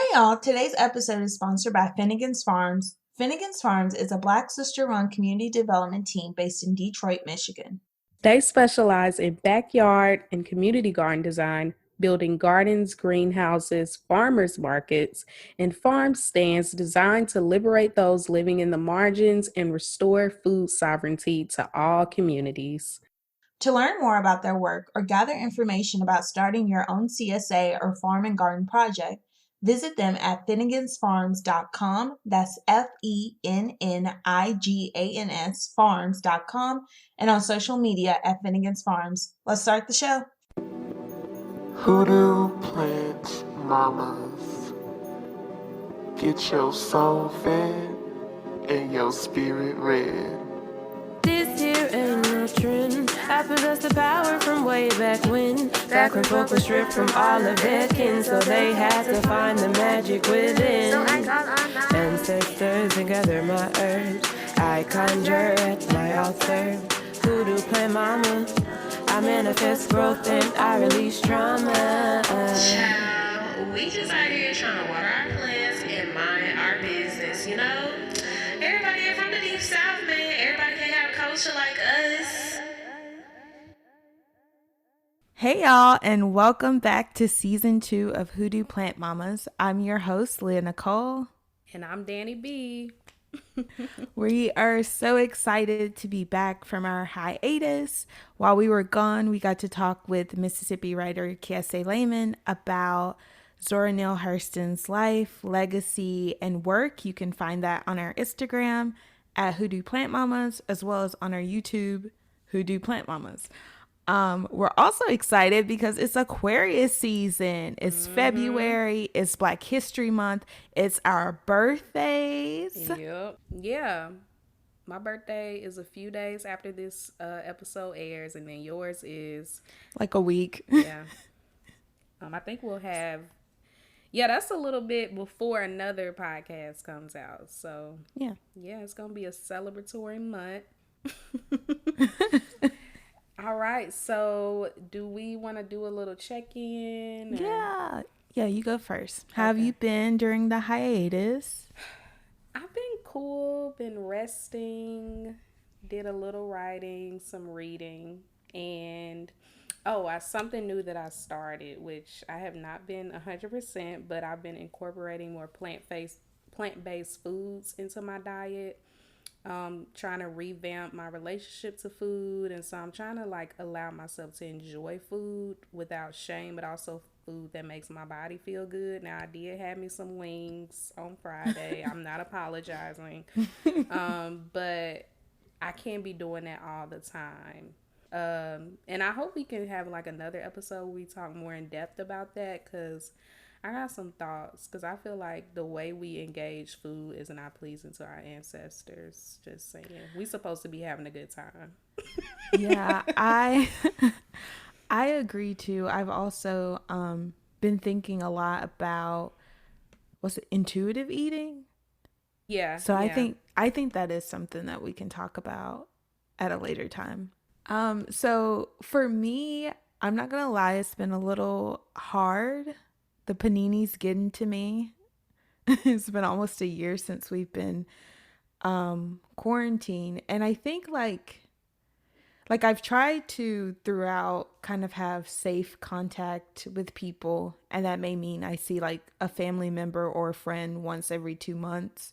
Hey y'all, today's episode is sponsored by Finnegan's Farms. Finnegan's Farms is a Black sister-run community development team based in Detroit, Michigan. They specialize in backyard and community garden design, building gardens, greenhouses, farmers markets, and farm stands designed to liberate those living in the margins and restore food sovereignty to all communities. To learn more about their work or gather information about starting your own CSA or farm and garden project, visit them at finnegansfarms.com. That's FENNIGANS farms.com and on social media at Finnegan's Farms. Let's start the show. Hoodoo plant mamas, get your soul fed and your spirit read. This here ain't no trend. I possess the power from way back when folk were stripped from all of their kin, so they had to find the magic within. So I call on my ancestors and gather my herbs. I conjure at my altar. Hoodoo plant mama, I manifest growth and I release trauma. Child, we just out here trying to water our plants and mind our business, you know? Everybody here from the deep south, man. Everybody can have a culture like us. Hey y'all, and welcome back to season 2 of Hoodoo Plant Mamas. I'm your host, Leah Nicole. And I'm Dani B. We are so excited to be back from our hiatus. While we were gone, we got to talk with Mississippi writer Kiese Lehman about Zora Neale Hurston's life, legacy, and work. You can find that on our Instagram at Hoodoo Plant Mamas, as well as on our YouTube, Hoodoo Plant Mamas. We're also excited because it's Aquarius season. It's February. It's Black History Month. It's our birthdays. Yep. Yeah. My birthday is a few days after this episode airs, and then yours is like a week. Yeah. I think we'll have. Yeah, that's a little bit before another podcast comes out. So yeah, it's gonna be a celebratory month. All right, so do we want to do a little check-in? Yeah, you go first. How have you been during the hiatus? I've been cool, been resting, did a little writing, some reading, and something new that I started, which I have not been 100%, but I've been incorporating more plant-based foods into my diet. Trying to revamp my relationship to food, and so I'm trying to allow myself to enjoy food without shame, but also food that makes my body feel good. Now I did have me some wings on Friday. I'm not apologizing, but I can't be doing that all the time. And I hope we can have another episode where we talk more in depth about that, because I got some thoughts, because I feel like the way we engage food is not pleasing to our ancestors. Just saying. We supposed to be having a good time. Yeah, I agree too. I've also been thinking a lot about intuitive eating. Yeah. So yeah. I think that is something that we can talk about at a later time. So for me, I'm not gonna lie, it's been a little hard. The panini's getting to me. It's been almost a year since we've been quarantined. And I think I've tried to throughout kind of have safe contact with people. And that may mean I see a family member or a friend once every 2 months.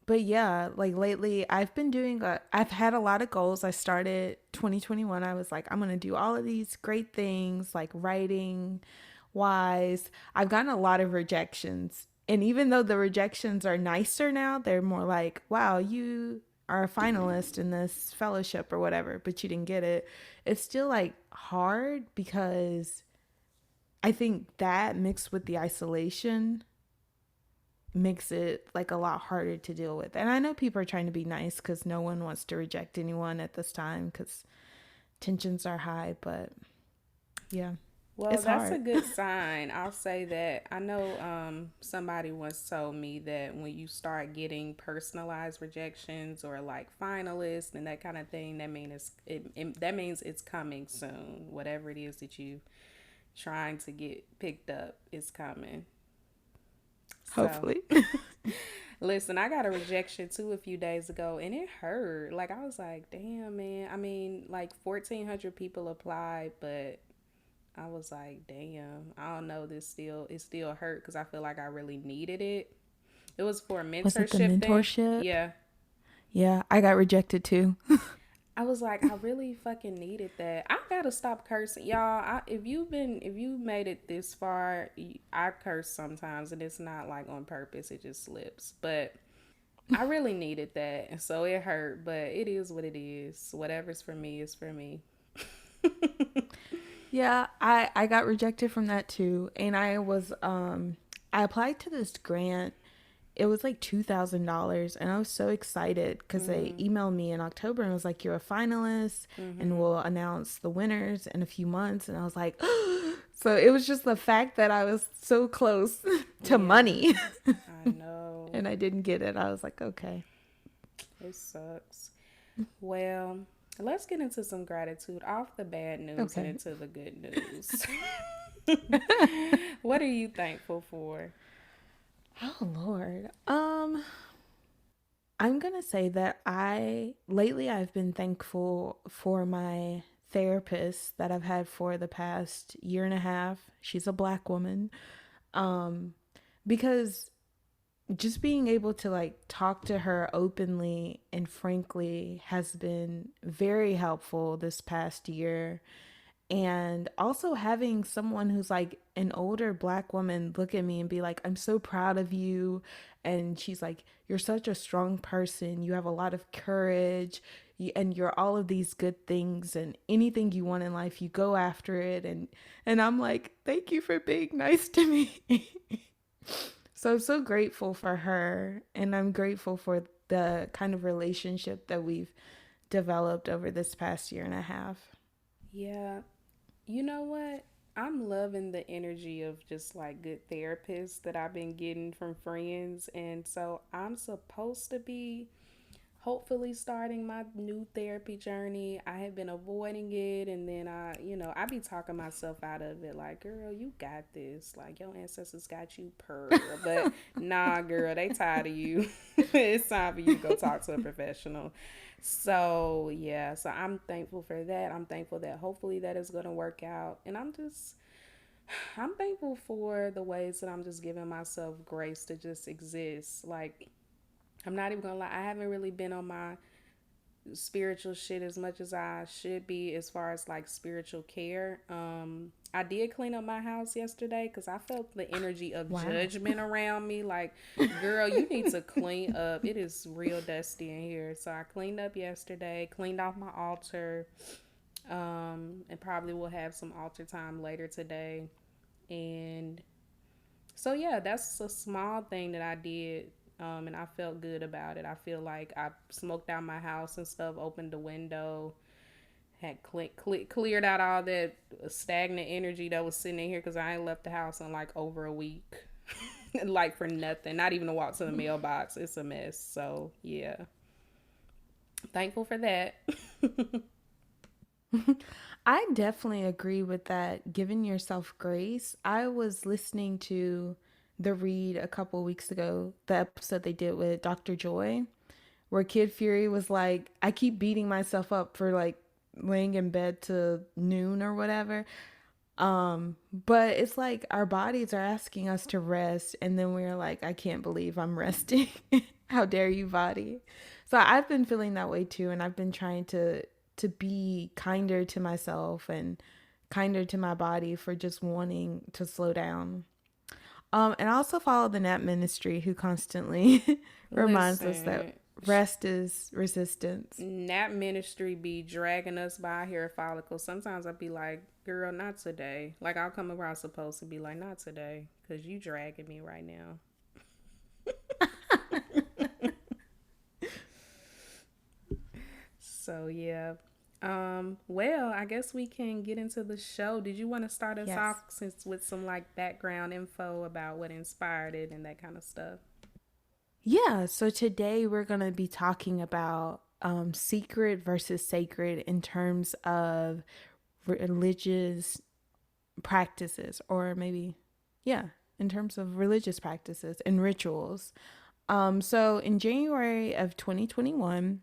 But yeah, lately I've been I've had a lot of goals. I started 2021. I was I'm going to do all of these great things, writing wise. I've gotten a lot of rejections. And even though the rejections are nicer now, they're more wow, you are a finalist in this fellowship or whatever, but you didn't get it. It's still hard, because I think that mixed with the isolation makes it a lot harder to deal with. And I know people are trying to be nice, because no one wants to reject anyone at this time, because tensions are high. But yeah, well, that's hard. A good sign. I'll say that. I know somebody once told me that when you start getting personalized rejections or finalists and that kind of thing, that means it's coming soon. Whatever it is that you trying to get picked up is coming. So, Hopefully. listen, I got a rejection too a few days ago and it hurt. Like, I was like, damn, man. I mean, like 1,400 people applied, but I was like, damn, I don't know. It still hurt because I feel like I really needed it. It was for a Was it the mentorship thing. mentorship? Yeah. Yeah, I got rejected too. I was like, I really fucking needed that. I gotta stop cursing, y'all. If you made it this far, I curse sometimes, and it's not like on purpose. It just slips. But I really needed that, and so it hurt. But it is what it is. Whatever's for me is for me. Yeah, I got rejected from that too. And I applied to this grant. It was like $2,000, and I was so excited because they emailed me in October and was like, "You're a finalist, and we'll announce the winners in a few months." And I was like, so it was just the fact that I was so close to money, I know. and I didn't get it. I was like, okay. It sucks. Well, let's get into some gratitude off the bad news Okay. and into the good news. What are you thankful for? Oh Lord. I'm gonna say that lately I've been thankful for my therapist that I've had for the past year and a half. She's a Black woman. Um, because just being able to like talk to her openly and frankly has been very helpful this past year. And also having someone who's like an older Black woman look at me and be like, "I'm so proud of you." And she's like, "You're such a strong person. You have a lot of courage, and you're all of these good things, and anything you want in life, you go after it." And I'm like, "Thank you for being nice to me." So I'm so grateful for her, and I'm grateful for the kind of relationship that we've developed over this past year and a half. Yeah. You know what? I'm loving the energy of just like good therapists that I've been getting from friends. And so I'm supposed to be hopefully starting my new therapy journey. I have been avoiding it, and then I be talking myself out of it like, girl, you got this. Like, your ancestors got you but nah, girl, they tired of you. It's time for you to go talk to a professional. So yeah, so I'm thankful for that. I'm thankful that hopefully that is going to work out, and I'm thankful for the ways that I'm just giving myself grace to just exist. Like, I'm not even gonna lie, I haven't really been on my spiritual shit as much as I should be as far as like spiritual care. I did clean up my house yesterday because I felt the energy of judgment around me. Like, girl, you need to clean up. It is real dusty in here. So I cleaned up yesterday, cleaned off my altar, and probably will have some altar time later today. And so yeah, that's a small thing that I did, and I felt good about it. I feel like I smoked out my house and stuff, opened the window, had cleared out all that stagnant energy that was sitting in here because I ain't left the house in like over a week, like for nothing. Not even to walk to the mailbox. It's a mess. So yeah, thankful for that. I definitely agree with that. Giving yourself grace. I was listening to The Read a couple weeks ago, the episode they did with Dr. Joy, where Kid Fury was like, "I keep beating myself up for like laying in bed to noon or whatever." But it's like our bodies are asking us to rest, and then we're like, "I can't believe I'm resting." How dare you, body? So I've been feeling that way too, and I've been trying to be kinder to myself and kinder to my body for just wanting to slow down. And I also follow the Nap Ministry, who constantly reminds us that Listen, rest is resistance. Nap Ministry be dragging us by hair follicles. Sometimes I'd be like, girl, not today. Like, I'll come around supposed to be like, not today, because you dragging me right now. So yeah. Well, I guess we can get into the show. Did you want to start us Yes. off with some like background info about what inspired it and that kind of stuff? Yeah, so today we're going to be talking about secret versus sacred in terms of religious practices, or maybe, yeah, in terms of religious practices and rituals. So in January of 2021,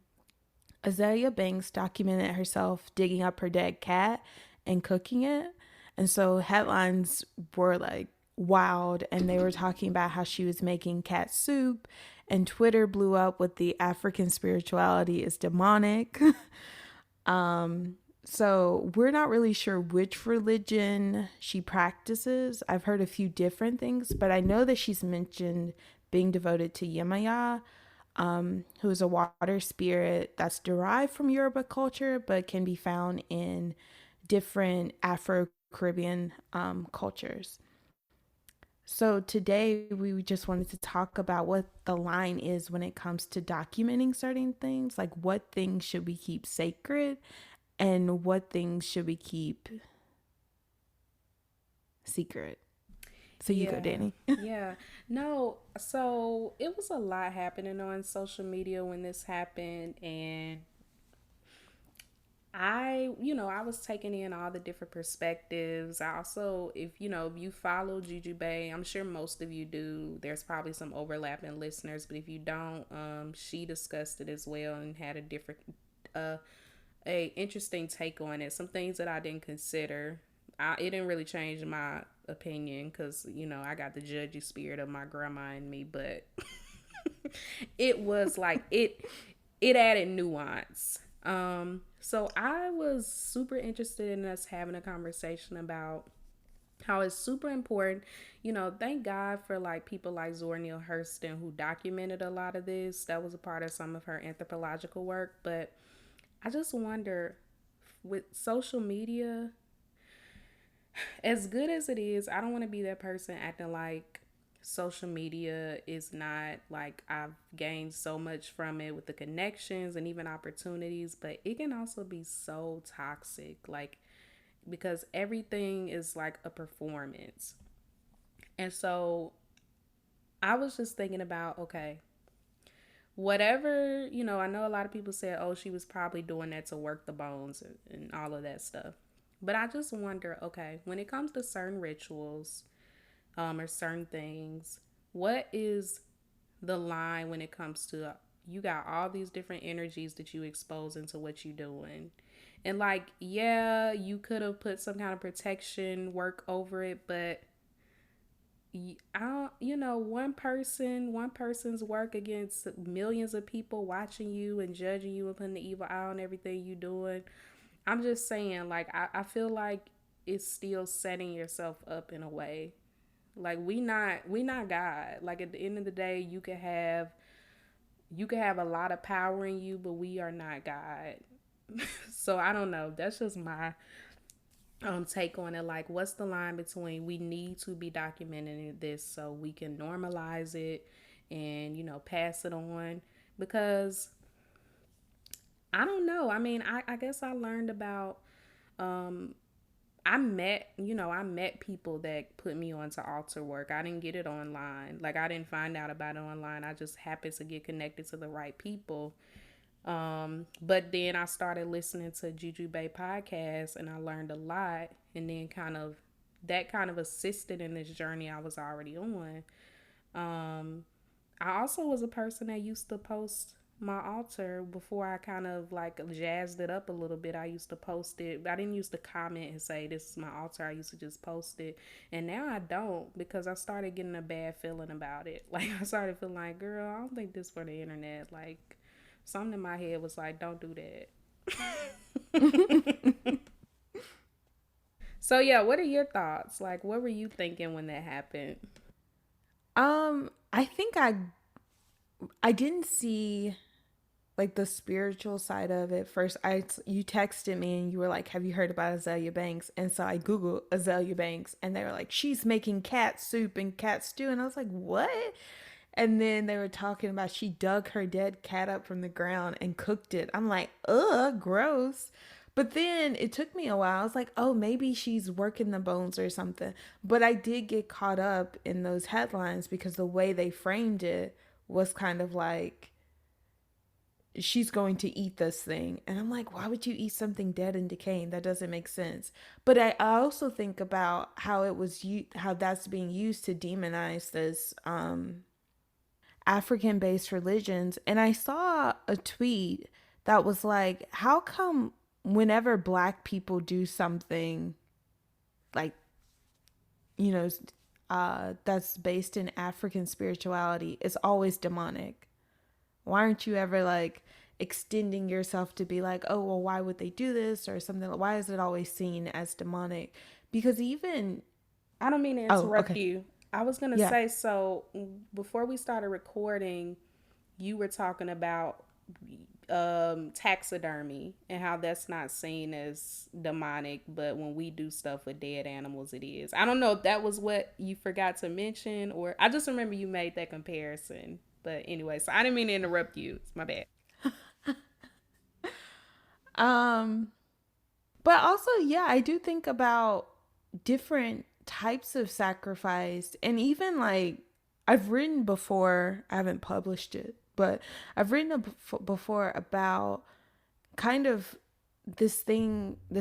Azealia Banks documented herself digging up her dead cat and cooking it. And so headlines were like wild, and they were talking about how she was making cat soup, and Twitter blew up with the African spirituality is demonic. So we're not really sure which religion she practices. I've heard a few different things, but I know that she's mentioned being devoted to Yemaya, who is a water spirit that's derived from Yoruba culture, but can be found in different Afro Caribbean cultures. So today we just wanted to talk about what the line is when it comes to documenting certain things, like what things should we keep sacred and what things should we keep secret. So you go, Yeah. Dani. Yeah. No, so it was a lot happening on social media when this happened, and I was taking in all the different perspectives. I also, if you follow Juju Bay, I'm sure most of you do. There's probably some overlapping listeners, but if you don't, she discussed it as well and had uh, a interesting take on it. Some things that I didn't consider. It didn't really change my opinion because I got the judgy spirit of my grandma in me, but it was like it added nuance. So I was super interested in us having a conversation about how it's super important. Thank God for like people like Zora Neale Hurston who documented a lot of this. That was a part of some of her anthropological work. But I just wonder, with social media, as good as it is, I don't want to be that person acting like social media is not, like, I've gained so much from it with the connections and even opportunities, but it can also be so toxic, like, because everything is like a performance. And so I was just thinking about, okay, whatever, I know a lot of people said, oh, she was probably doing that to work the bones and all of that stuff. But I just wonder, okay, when it comes to certain rituals, or certain things, what is the line when it comes to you got all these different energies that you expose into what you're doing? And like, yeah, you could have put some kind of protection work over it, but I don't, one person's work against millions of people watching you and judging you and putting the evil eye on everything you doing. I'm just saying, like, I feel like it's still setting yourself up in a way. Like, we not God. Like, at the end of the day, you can have a lot of power in you, but we are not God. So I don't know. That's just my take on it. Like, what's the line between we need to be documenting this so we can normalize it and pass it on? Because I don't know. I mean, I guess I learned about um I met people that put me onto altar work. I didn't get it online. Like, I didn't find out about it online. I just happened to get connected to the right people. But then I started listening to Juju Bay podcast and I learned a lot, and then kind of assisted in this journey I was already on. Um, I also was a person that used to post my altar before I kind of like jazzed it up a little bit. I used to post it. I didn't used to comment and say this is my altar. I used to just post it. And now I don't, because I started getting a bad feeling about it. Like, I started feeling like, girl, I don't think this for the internet. Like, something in my head was like, don't do that. So yeah, what are your thoughts? Like, what were you thinking when that happened? I think I didn't see like the spiritual side of it first. You texted me and you were like, "Have you heard about Azealia Banks?" And so I googled Azealia Banks, and they were like, "She's making cat soup and cat stew," and I was like, "What?" And then they were talking about she dug her dead cat up from the ground and cooked it. I'm like, ugh, gross. But then it took me a while. I was like, oh, maybe she's working the bones or something. But I did get caught up in those headlines because the way they framed it was kind of like she's going to eat this thing. And I'm like, why would you eat something dead and decaying? That doesn't make sense. But I also think about how how that's being used to demonize this African based religions. And I saw a tweet that was like, how come whenever black people do something like, you know, that's based in African spirituality, it's always demonic? Why aren't you ever like extending yourself to be like, oh, well, why would they do this or something? Why is it always seen as demonic? Because even, I don't mean to oh, interrupt okay. you. I was gonna Yeah. say, so before we started recording, you were talking about taxidermy and how that's not seen as demonic, but when we do stuff with dead animals, it is. I don't know if that was what you forgot to mention, or I just remember you made that comparison. But anyway, so I didn't mean to interrupt you. It's my bad. Um, but also, yeah, I do think about different types of sacrifice. And even like, I've written before, I haven't published it, but I've written before about kind of this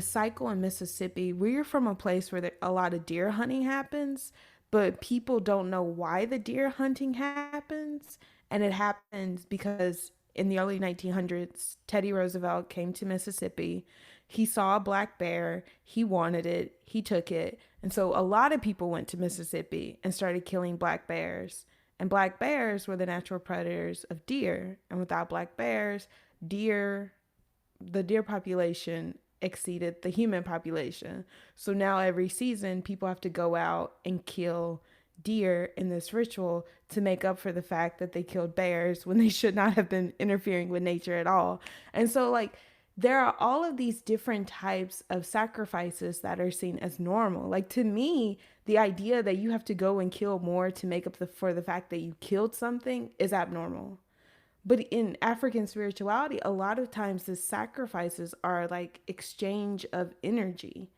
cycle in Mississippi. We're from a place where a lot of deer hunting happens, but people don't know why the deer hunting happens. And it happens because in the early 1900s, Teddy Roosevelt came to Mississippi. He saw a black bear, he wanted it, he took it. And so a lot of people went to Mississippi and started killing black bears. And black bears were the natural predators of deer. And without black bears, deer the deer population exceeded the human population. So now every season, people have to go out and kill deer in this ritual to make up for the fact that they killed bears when they should not have been interfering with nature at all. And so, like, there are all of these different types of sacrifices that are seen as normal. Like, to me, the idea that you have to go and kill more to make up for the fact that you killed something is abnormal. But in African spirituality, a lot of times the sacrifices are like exchange of energy.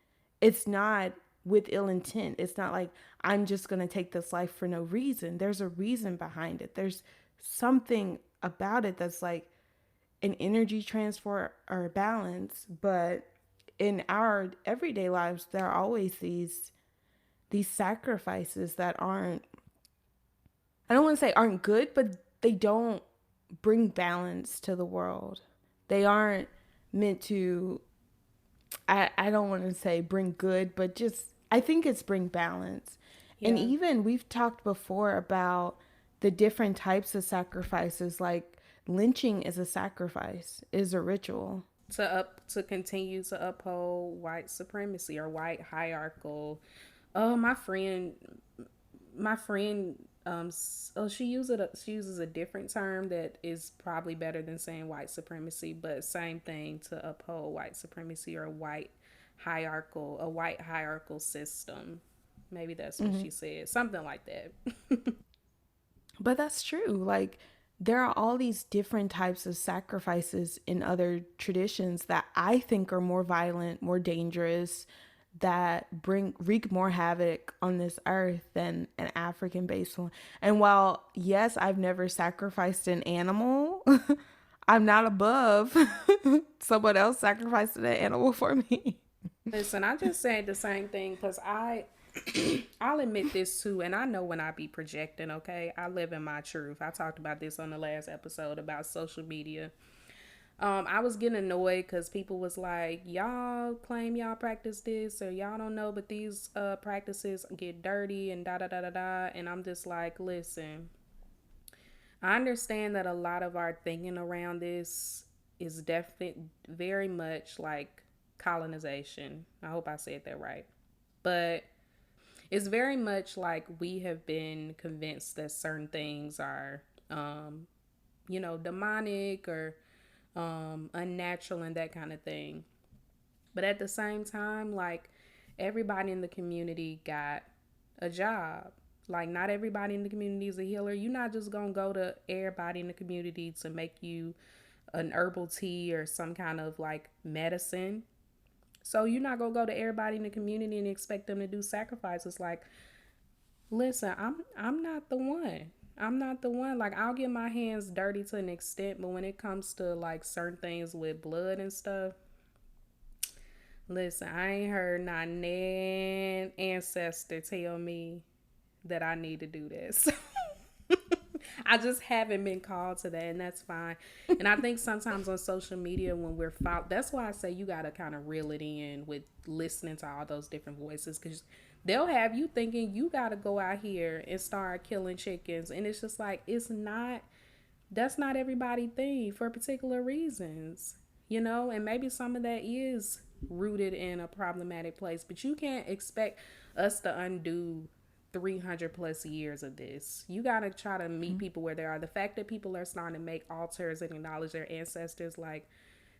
It's not with ill intent. It's not like I'm just going to take this life for no reason. There's a reason behind it. There's something about it that's like an energy transfer or balance. But in our everyday lives, there are always these sacrifices that aren't, I don't want to say aren't good, but they don't bring balance to the world. They aren't meant to, I don't want to say bring good, but just, I think it's bring balance. And Yeah. even we've talked before about the different types of sacrifices, like lynching is a sacrifice, is a ritual. To continue to uphold white supremacy or white hierarchical. Oh, my friend she uses a different term that is probably better than saying white supremacy, but same thing, to uphold white supremacy or a white hierarchical system. Maybe that's what Mm-hmm. she said, something like that. But that's true. Like, there are all these different types of sacrifices in other traditions that I think are more violent, more dangerous, that wreak more havoc on this earth than an African based one. And while yes, I've never sacrificed an animal, I'm not above someone else sacrificing an animal for me. Listen, I just said the same thing because I'll admit this too, and I know when I be projecting, okay? I live in my truth. I talked about this on the last episode about social media. I was getting annoyed because people was like, y'all claim y'all practice this or y'all don't know, but these practices get dirty and da da da da da. And I'm just like, listen, I understand that a lot of our thinking around this is definitely very much like colonization. I hope I said that right. But it's very much like we have been convinced that certain things are, demonic or unnatural and that kind of thing. But at the same time, like, everybody in the community got a job. Like, not everybody in the community is a healer. You're not just gonna go to everybody in the community to make you an herbal tea or some kind of like medicine. So you're not gonna go to everybody in the community and expect them to do sacrifices. Like, listen, I'm not the one. I'm not the one. Like, I'll get my hands dirty to an extent, but when it comes to like certain things with blood and stuff, listen, I ain't heard not nan ancestor tell me that I need to do this. I just haven't been called to that, and that's fine. And I think sometimes on social media, when we're that's why I say you got to kind of reel it in with listening to all those different voices, because they'll have you thinking you got to go out here and start killing chickens. And it's just like, it's not, that's not everybody's thing for particular reasons, you know? And maybe some of that is rooted in a problematic place, but you can't expect us to undo 300 plus years of this. You got to try to meet people where they are. The fact that people are starting to make altars and acknowledge their ancestors, like,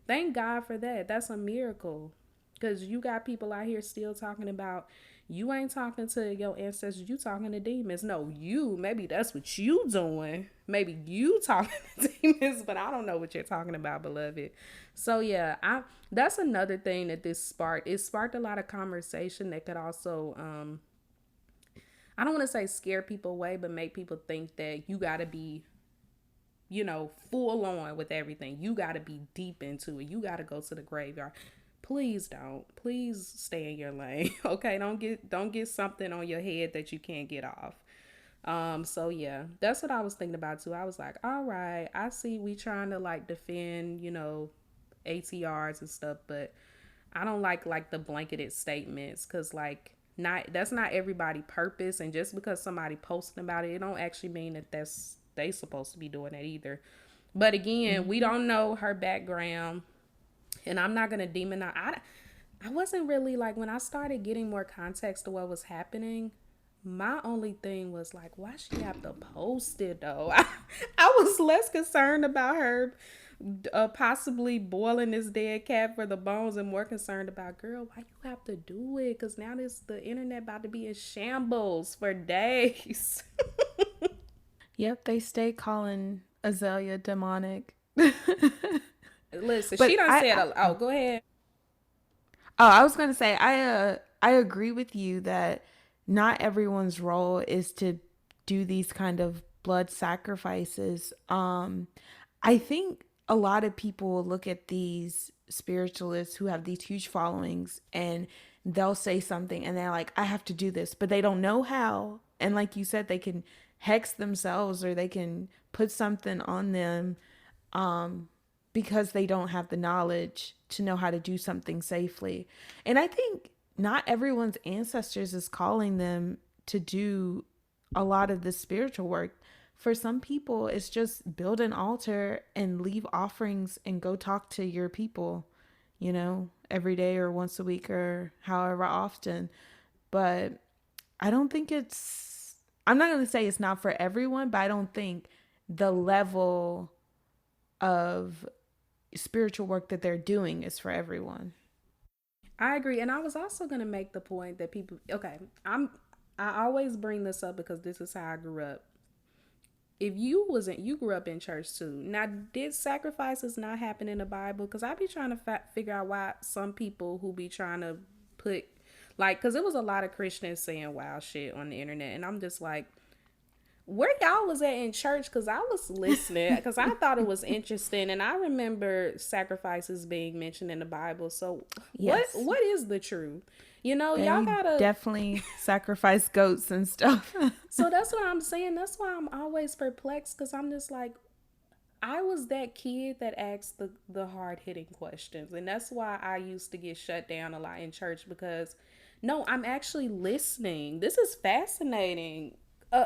thank God for that. That's a miracle. Because you got people out here still talking about, you ain't talking to your ancestors, you talking to demons. No, you, maybe that's what you doing. Maybe you talking to demons, but I don't know what you're talking about, beloved. So yeah, that's another thing that this sparked. It sparked a lot of conversation that could also, I don't want to say scare people away, but make people think that you got to be, you know, full on with everything. You got to be deep into it. You got to go to the graveyard. Please don't. Please stay in your lane. Okay, don't get something on your head that you can't get off. So yeah, that's what I was thinking about too. I was like, all right, I see we trying to like defend, you know, ATRs and stuff, but I don't like the blanketed statements, because like, not, that's not everybody purpose, and just because somebody posting about it don't actually mean that that's they supposed to be doing that either. But again, we don't know her background, and I'm not gonna demonize. I wasn't really like, when I started getting more context to what was happening, my only thing was like, why she have to post it though? I was less concerned about her possibly boiling this dead cat for the bones, and more concerned about, girl, why you have to do it? Because now the internet about to be in shambles for days. Yep, they stay calling Azealia demonic. Listen, But she done said, oh, go ahead. Oh, I was gonna say I agree with you that not everyone's role is to do these kind of blood sacrifices. I think a lot of people look at these spiritualists who have these huge followings, and they'll say something and they're like, I have to do this, but they don't know how. And like you said, they can hex themselves or they can put something on them, because they don't have the knowledge to know how to do something safely. And I think not everyone's ancestors is calling them to do a lot of the spiritual work. For some people, it's just build an altar and leave offerings and go talk to your people, you know, every day or once a week or however often. But I don't think I'm not going to say it's not for everyone, but I don't think the level of spiritual work that they're doing is for everyone. I agree. And I was also going to make the point that people, okay, I always bring this up because this is how I grew up. If you grew up in church too. Now, did sacrifices not happen in the Bible? Because I be trying to figure out why some people who be trying to put, like, because it was a lot of Christians saying wild shit on the internet. And I'm just like, where y'all was at in church? Because I was listening, because I thought it was interesting. And I remember sacrifices being mentioned in the Bible. So yes. What is the truth? You know, y'all gotta definitely sacrifice goats and stuff. So that's what I'm saying. That's why I'm always perplexed, because I'm just like, I was that kid that asked the hard-hitting questions. And that's why I used to get shut down a lot in church, because no, I'm actually listening. This is fascinating.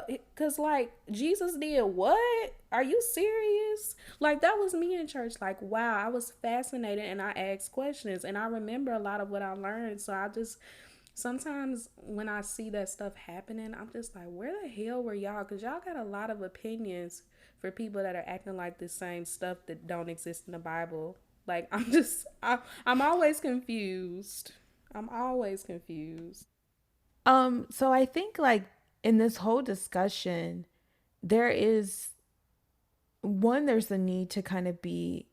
Because like, Jesus did what? Are you serious? Like, that was me in church. Like, wow, I was fascinated and I asked questions, and I remember a lot of what I learned. So I just, sometimes when I see that stuff happening, I'm just like, where the hell were y'all? Because y'all got a lot of opinions for people that are acting like the same stuff that don't exist in the Bible. Like, I'm always confused. I'm always confused. So I think like in this whole discussion, there's the need to kind of be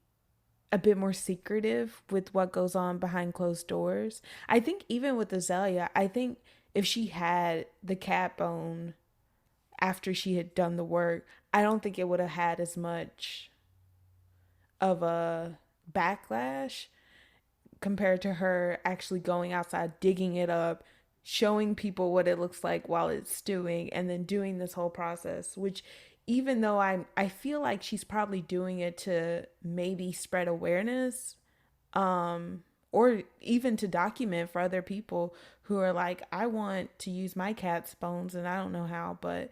a bit more secretive with what goes on behind closed doors. I think even with Azealia, I think if she had the cat bone after she had done the work, I don't think it would have had as much of a backlash compared to her actually going outside, digging it up, showing people what it looks like while it's stewing, and then doing this whole process, which even though I feel like she's probably doing it to maybe spread awareness, or even to document for other people who are like, I want to use my cat's bones and I don't know how, but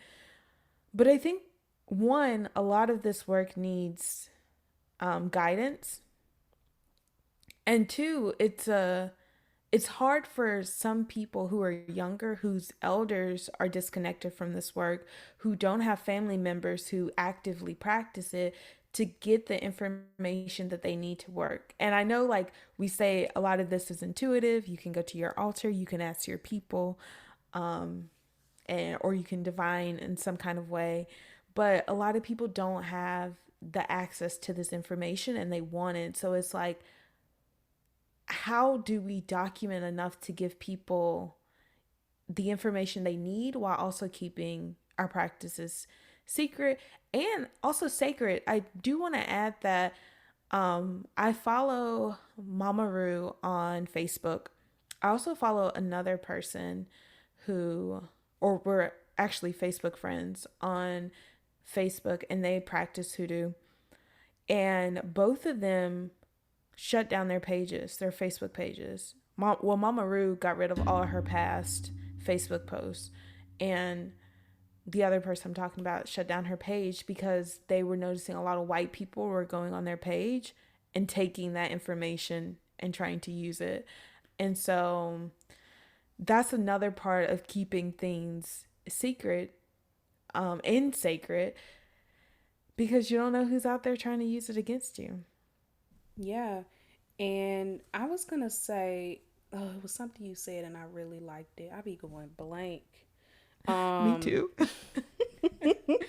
I think one, a lot of this work needs guidance, and two, it's hard for some people who are younger, whose elders are disconnected from this work, who don't have family members who actively practice it, to get the information that they need to work. And I know, like we say, a lot of this is intuitive. You can go to your altar, you can ask your people, and or you can divine in some kind of way. But a lot of people don't have the access to this information, and they want it. So it's like, how do we document enough to give people the information they need while also keeping our practices secret and also sacred? I do want to add that I follow Mama Ru on Facebook. I also follow another person who, or we're actually Facebook friends on Facebook, and they practice hoodoo. And both of them shut down their pages, their Facebook pages. Well, Mama Ru got rid of all her past Facebook posts, and the other person I'm talking about shut down her page because they were noticing a lot of white people were going on their page and taking that information and trying to use it. And so that's another part of keeping things secret, and sacred, because you don't know who's out there trying to use it against you. Yeah. And I was going to say, oh, it was something you said and I really liked it. I be going blank. Me too.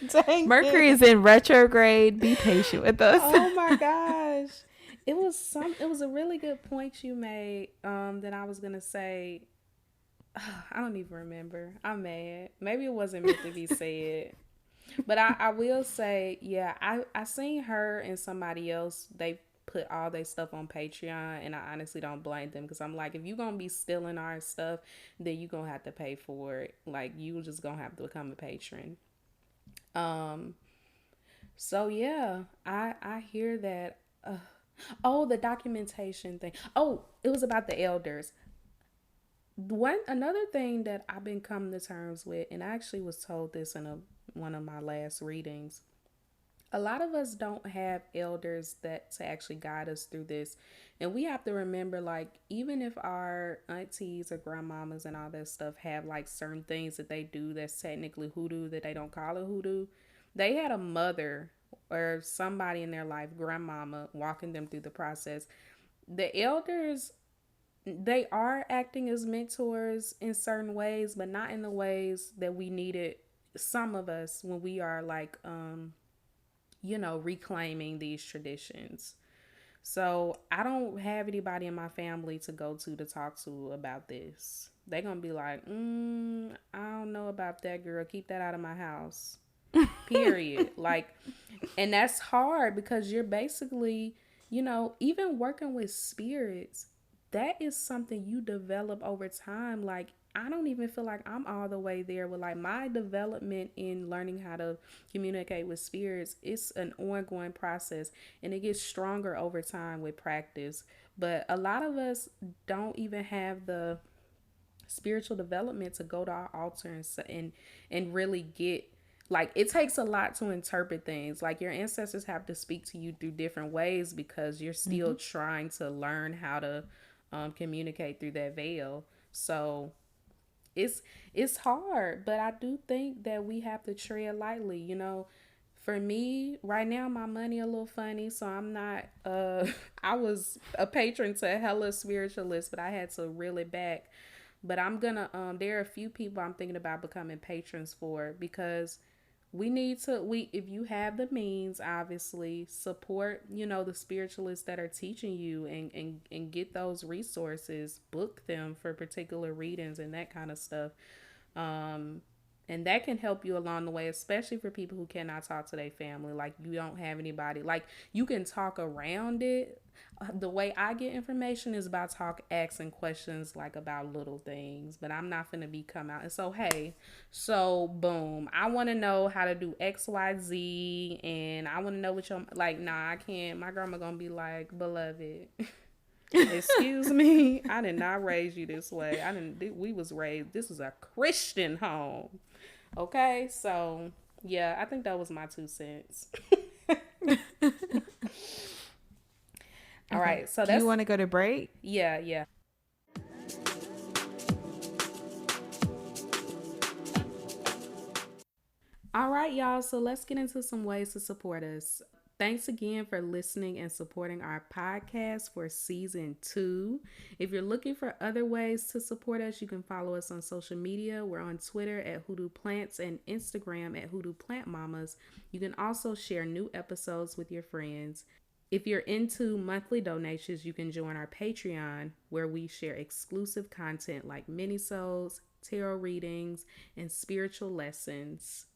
Dang Mercury it. is in retrograde. Be patient with us. Oh my gosh. It was a really good point you made that I was going to say. I don't even remember. I'm mad. Maybe it wasn't meant to be said. But I will say, yeah, I seen her and somebody else. They put all their stuff on Patreon, and I honestly don't blame them, because I'm like, if you're gonna be stealing our stuff, then you're gonna have to pay for it. Like, you just gonna have to become a patron. So yeah, I hear that. Oh, the documentation thing. Oh, it was about the elders. Another thing that I've been coming to terms with, and I actually was told this in one of my last readings. A lot of us don't have elders that to actually guide us through this. And we have to remember, like, even if our aunties or grandmamas and all that stuff have like certain things that they do that's technically hoodoo, that they don't call it hoodoo, they had a mother or somebody in their life, grandmama, walking them through the process. The elders, they are acting as mentors in certain ways, but not in the ways that we needed, some of us, when we are like reclaiming these traditions. So I don't have anybody in my family to go to talk to about this. They're gonna be like, I don't know about that, girl, keep that out of my house. Period. Like, and that's hard, because you're basically, even working with spirits, that is something you develop over time. Like, I don't even feel like I'm all the way there with like my development in learning how to communicate with spirits. It's an ongoing process, and it gets stronger over time with practice. But a lot of us don't even have the spiritual development to go to our altar and really get, like, it takes a lot to interpret things. Like, your ancestors have to speak to you through different ways, because you're still trying to learn how to communicate through that veil. So it's hard, but I do think that we have to tread lightly. For me right now, my money a little funny, so I'm not I was a patron to hella spiritualists, but I had to reel it back. But I'm gonna there are a few people I'm thinking about becoming patrons for, because if you have the means, obviously support the spiritualists that are teaching you, and get those resources, book them for particular readings and that kind of stuff. And that can help you along the way, especially for people who cannot talk to their family. Like, you don't have anybody. Like, you can talk around it. The way I get information is by asking questions, like, about little things. But I'm not finna be come out. And so, hey, so, boom. I want to know how to do X, Y, Z. And I want to know what your... Like, nah, I can't. My grandma gonna be like, beloved... Excuse me, I did not raise you this way. We was raised, this is a Christian home. Okay, so yeah, I think that was my 2 cents. All right, so do you want to go to break? Yeah. All right, y'all, so let's get into some ways to support us. Thanks again for listening and supporting our podcast for season 2. If you're looking for other ways to support us, you can follow us on social media. We're on Twitter at Hoodoo Plants and Instagram at Hoodoo Plant Mamas. You can also share new episodes with your friends. If you're into monthly donations, you can join our Patreon, where we share exclusive content like mini-sodes, tarot readings, and spiritual lessons.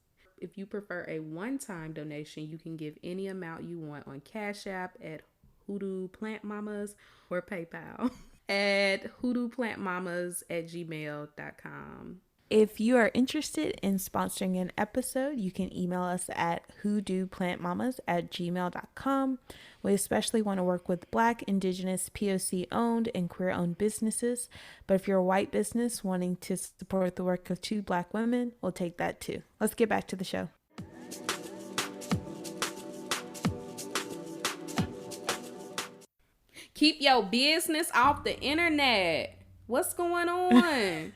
If you prefer a one-time donation, you can give any amount you want on Cash App at Hoodoo Plant Mamas or PayPal at hoodooplantmamas@gmail.com. If you are interested in sponsoring an episode, you can email us at hoodooplantmamas@gmail.com. We especially want to work with Black, Indigenous, POC-owned, and queer-owned businesses. But if you're a white business wanting to support the work of 2 Black women, we'll take that too. Let's get back to the show. Keep your business off the internet. What's going on?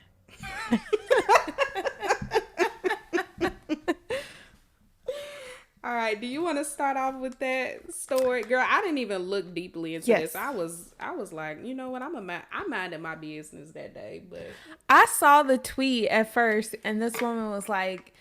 All right, do you want to start off with that story? Girl, I didn't even look deeply into this. I was like, you know what? I minded my business that day, but I saw the tweet at first, and this woman was like,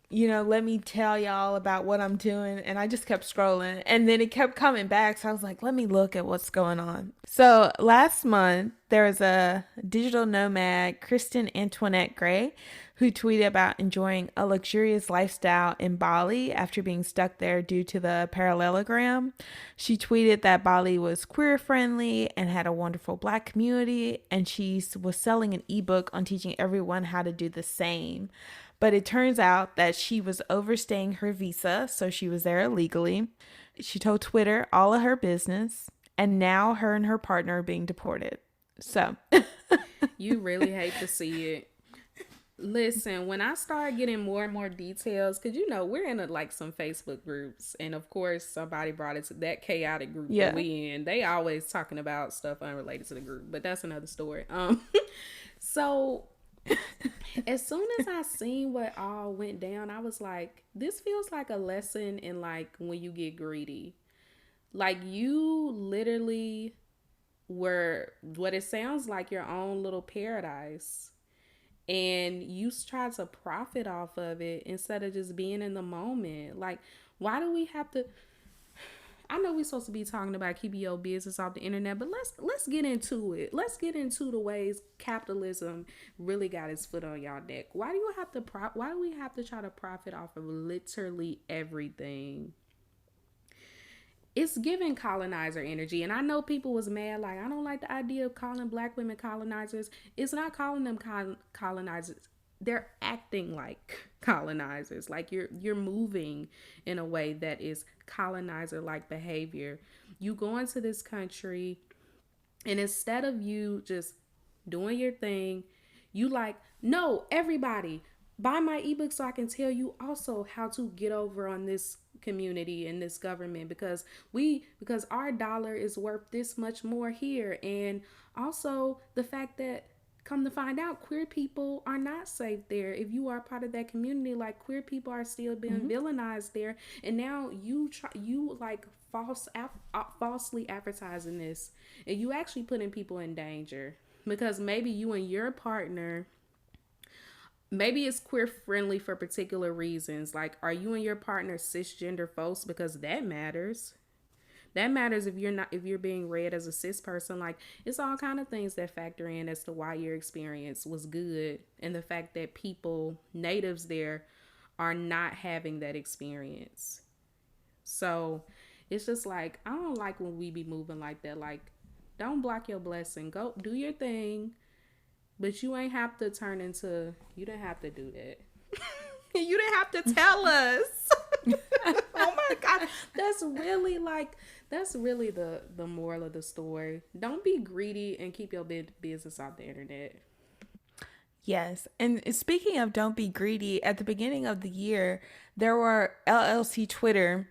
let me tell y'all about what I'm doing. And I just kept scrolling, and then it kept coming back. So I was like, let me look at what's going on. So last month, there was a digital nomad, Kristen Antoinette Gray, who tweeted about enjoying a luxurious lifestyle in Bali after being stuck there due to the parallelogram. She tweeted that Bali was queer friendly and had a wonderful Black community, and she was selling an ebook on teaching everyone how to do the same. But it turns out that she was overstaying her visa, so she was there illegally. She told Twitter all of her business, and now her and her partner are being deported. So you really hate to see it. Listen, when I start getting more and more details, because we're in some Facebook groups, and of course somebody brought it to that chaotic group that we in. They always talking about stuff unrelated to the group, but that's another story. So as soon as I seen what all went down, I was like, this feels like a lesson in when you get greedy. You literally were what it sounds like your own little paradise, and you try to profit off of it instead of just being in the moment. Why do we have to? I know we're supposed to be talking about keeping your business off the internet, but let's get into it. Let's get into the ways capitalism really got its foot on y'all neck. Why do we have to try to profit off of literally everything? It's giving colonizer energy. And I know people was mad, I don't like the idea of calling Black women colonizers. It's not calling them colonizers. They're acting like colonizers. You're moving in a way that is colonizer-like behavior. You go into this country, and instead of you just doing your thing, you no, everybody, buy my ebook so I can tell you also how to get over on this community and this government, because our dollar is worth this much more here. And also the fact that, come to find out, queer people are not safe there. If you are part of that community, queer people are still being villainized there. And now you falsely advertising this, and you actually putting people in danger, because maybe you and your partner, maybe it's queer friendly for particular reasons. Are you and your partner cisgender folks? Because that matters. That matters if you're being read as a cis person. Like, it's all kind of things that factor in as to why your experience was good, and the fact that people, natives there, are not having that experience. So it's just like, I don't like when we be moving like that. Like, don't block your blessing. Go do your thing, but you ain't have to turn into, you didn't have to do that. You didn't have to tell us. Oh my God. That's really the moral of the story. Don't be greedy and keep your business off the internet. Yes. And speaking of don't be greedy, at the beginning of the year, there were LLC Twitter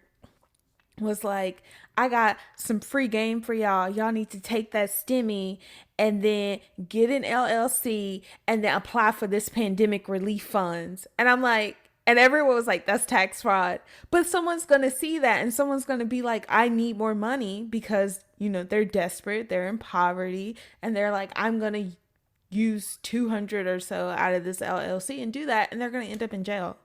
was like, I got some free game for y'all. Y'all need to take that stimmy and then get an LLC and then apply for this pandemic relief funds. And I'm like, and everyone was like, that's tax fraud. But someone's going to see that and someone's going to be like, I need more money because, you know, they're desperate, they're in poverty, and they're like, I'm going to use 200 or so out of this LLC and do that, and they're going to end up in jail.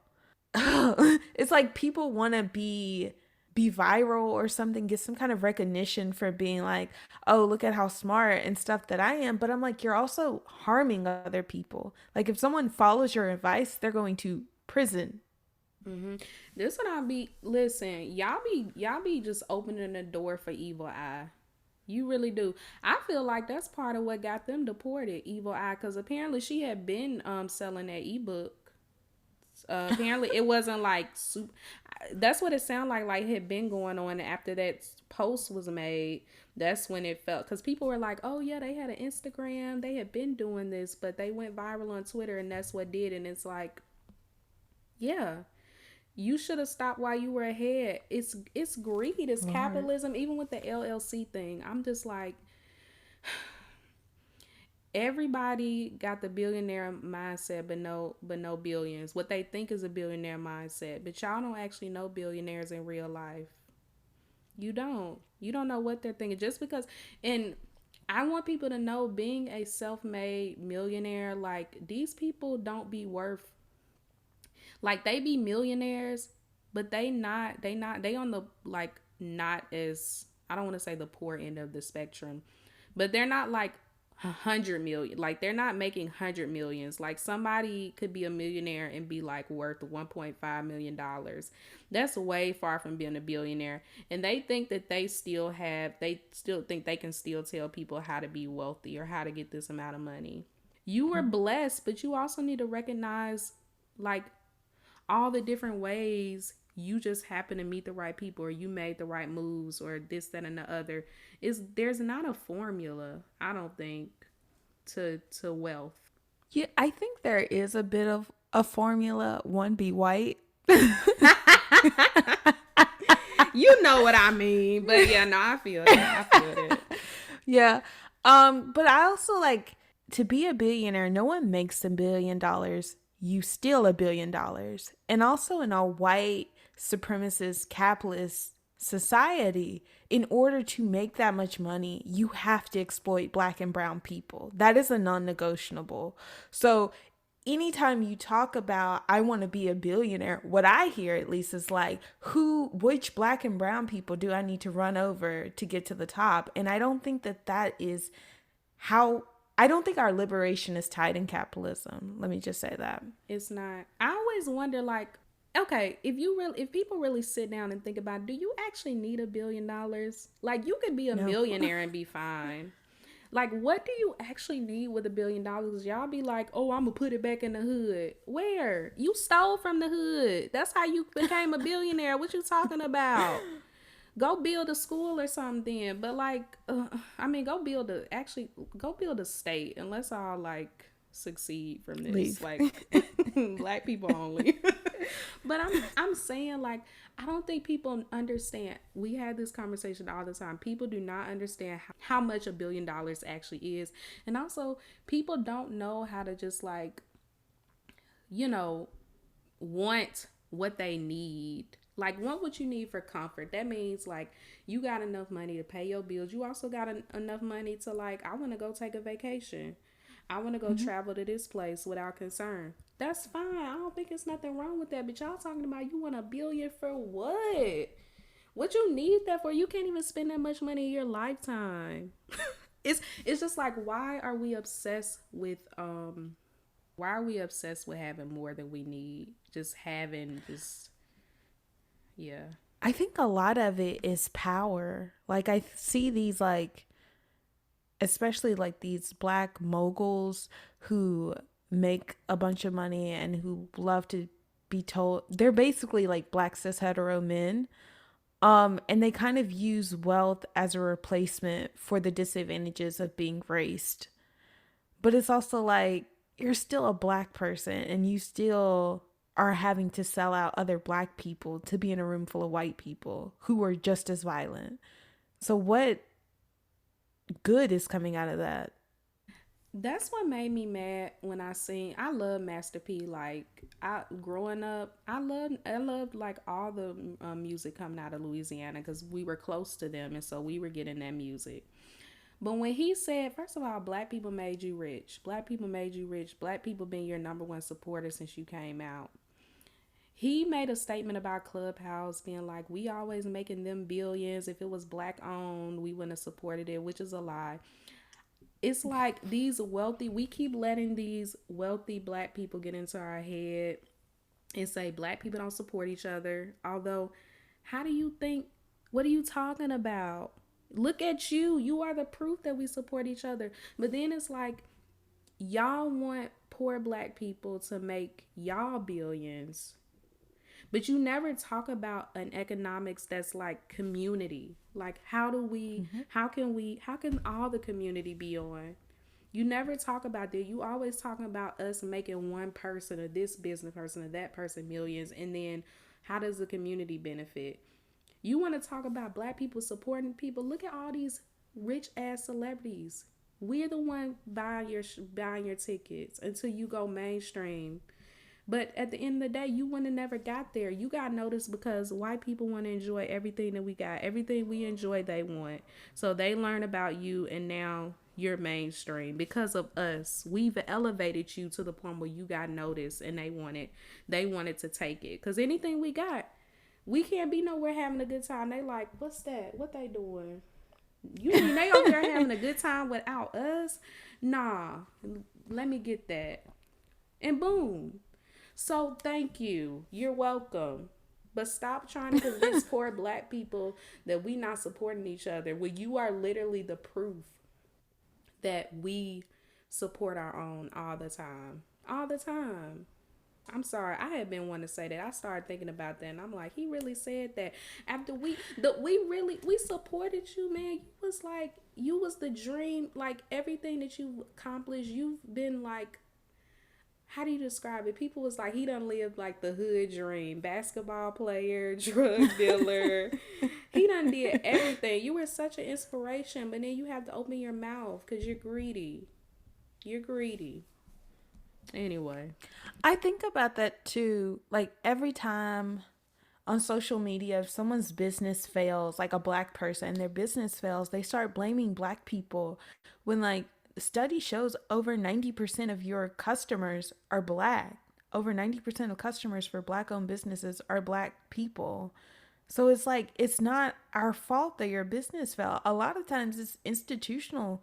It's like people want to be viral or something, get some kind of recognition for being like, oh, look at how smart and stuff that I am. But I'm like, you're also harming other people. Like, if someone follows your advice, they're going to prison. This what I be, listen, y'all be just opening the door for evil eye. You really do. I feel like that's part of what got them deported, evil eye, because apparently she had been selling that ebook. Apparently it wasn't like super, that's what it sounded like it had been going on. After that post was made, that's when it felt, because people were like, oh yeah, they had an Instagram, they had been doing this, but they went viral on Twitter, and that's what did. And it's like, yeah, you should have stopped while you were ahead. It's greed, it's capitalism. Even with the LLC thing, I'm just like, everybody got the billionaire mindset, but no billions. What they think is a billionaire mindset, but y'all don't actually know billionaires in real life. You don't know what they're thinking. Just because, and I want people to know, being a self-made millionaire, like, these people don't be worth, like, they be millionaires, but they on the, like, not as, I don't want to say the poor end of the spectrum, but they're not like 100 million. Like, they're not making 100 millions. Like, somebody could be a millionaire and be like worth $1.5 million. That's way far from being a billionaire. And they think that they still think they can still tell people how to be wealthy or how to get this amount of money. You were blessed, but you also need to recognize, like, all the different ways you just happen to meet the right people, or you made the right moves, or this, that, and the other. There's not a formula, I don't think, to wealth. Yeah, I think there is a bit of a formula. One, be white. You know what I mean. But yeah, no, I feel it. Yeah. But I also, like, to be a billionaire, no one makes $1 billion. You steal $1 billion. And also, in a white supremacist capitalist society, in order to make that much money, you have to exploit Black and brown people. That is a non-negotiable. So anytime you talk about, I want to be a billionaire, what I hear at least is like, which Black and brown people do I need to run over to get to the top? And I don't think that is how, I don't think our liberation is tied in capitalism. Let me just say that. It's not. I always wonder, like, okay, if people really sit down and think about it, do you actually need $1 billion? Like, you could be a millionaire and be fine. Like, what do you actually need with $1 billion? Y'all be like, oh, I'm gonna put it back in the hood. Where? You stole from the hood. That's how you became a billionaire. What you talking about? Go build a school or something. But like, go build a state, and let's all like succeed from this. Leave. Like, Black people only. But I'm saying, like, I don't think people understand. We had this conversation all the time. People do not understand how much $1 billion actually is. And also, people don't know how to just, like, you know, want what they need. Like, want what you need for comfort. That means, like, you got enough money to pay your bills. You also got enough money to, like, I want to go take a vacation. I want to go travel to this place without concern. That's fine. I don't think it's nothing wrong with that. But y'all talking about you want $1 billion for what? What you need that for? You can't even spend that much money in your lifetime. It's just like, why are we obsessed with having more than we need? Just having just yeah. I think a lot of it is power. Like I see these like especially like these black moguls who make a bunch of money and who love to be told they're basically like black cis hetero men. And they kind of use wealth as a replacement for the disadvantages of being raced. But it's also like you're still a black person and you still are having to sell out other black people to be in a room full of white people who are just as violent. So what good is coming out of that? That's what made me mad when I love Master P. Like I growing up, I loved like all the music coming out of Louisiana because we were close to them, and so we were getting that music. But when he said, first of all, black people made you rich. Black people made you rich. Black people been your number one supporter since you came out. He made a statement about Clubhouse being like, we always making them billions. If it was black owned, we wouldn't have supported it, which is a lie. It's like we keep letting these wealthy black people get into our head and say black people don't support each other. Although, how do you think, what are you talking about? Look at you. You are the proof that we support each other. But then it's like, y'all want poor black people to make y'all billions. But you never talk about an economics that's like community. Like how can all the community be on? You never talk about that. You always talking about us making one person or this business person or that person millions, and then how does the community benefit? You want to talk about black people supporting people? Look at all these rich ass celebrities. We're the one buying your tickets until you go mainstream. But at the end of the day, you wouldn't have never got there. You got noticed because white people want to enjoy everything that we got. Everything we enjoy, they want. So they learn about you, and now you're mainstream because of us. We've elevated you to the point where you got noticed, and they wanted to take it. Because anything we got, we can't be nowhere having a good time. They like, what's that? What they doing? You mean they over there having a good time without us? Nah, let me get that. And boom. So thank you. You're welcome. But stop trying to convince poor black people that we not supporting each other when you are literally the proof that we support our own all the time. All the time. I'm sorry, I had been wanting to say that. I started thinking about that, and I'm like, he really said that. After we supported you, man. You was the dream. Like everything that you accomplished, you've been like, how do you describe it? People was like, he done lived like the hood dream. Basketball player, drug dealer. He done did everything. You were such an inspiration, but then you have to open your mouth because you're greedy. You're greedy. Anyway. I think about that too. Like every time on social media, if someone's business fails, like a black person, their business fails, they start blaming black people when like study shows over 90% of your customers are black. Over 90% of customers for black owned businesses are black people. So it's like, it's not our fault that your business fell. A lot of times it's institutional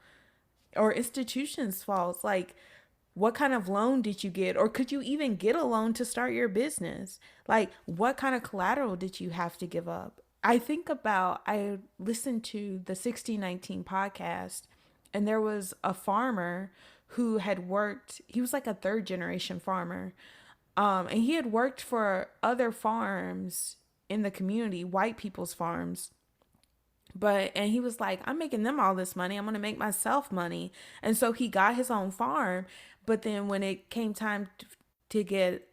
or institutions' faults. Like, what kind of loan did you get? Or could you even get a loan to start your business? Like, what kind of collateral did you have to give up? I listened to the 1619 podcast, and there was a farmer who had worked, he was like a third generation farmer. And he had worked for other farms in the community, white people's farms. And he was like, I'm making them all this money. I'm going to make myself money. And so he got his own farm. But then when it came time to get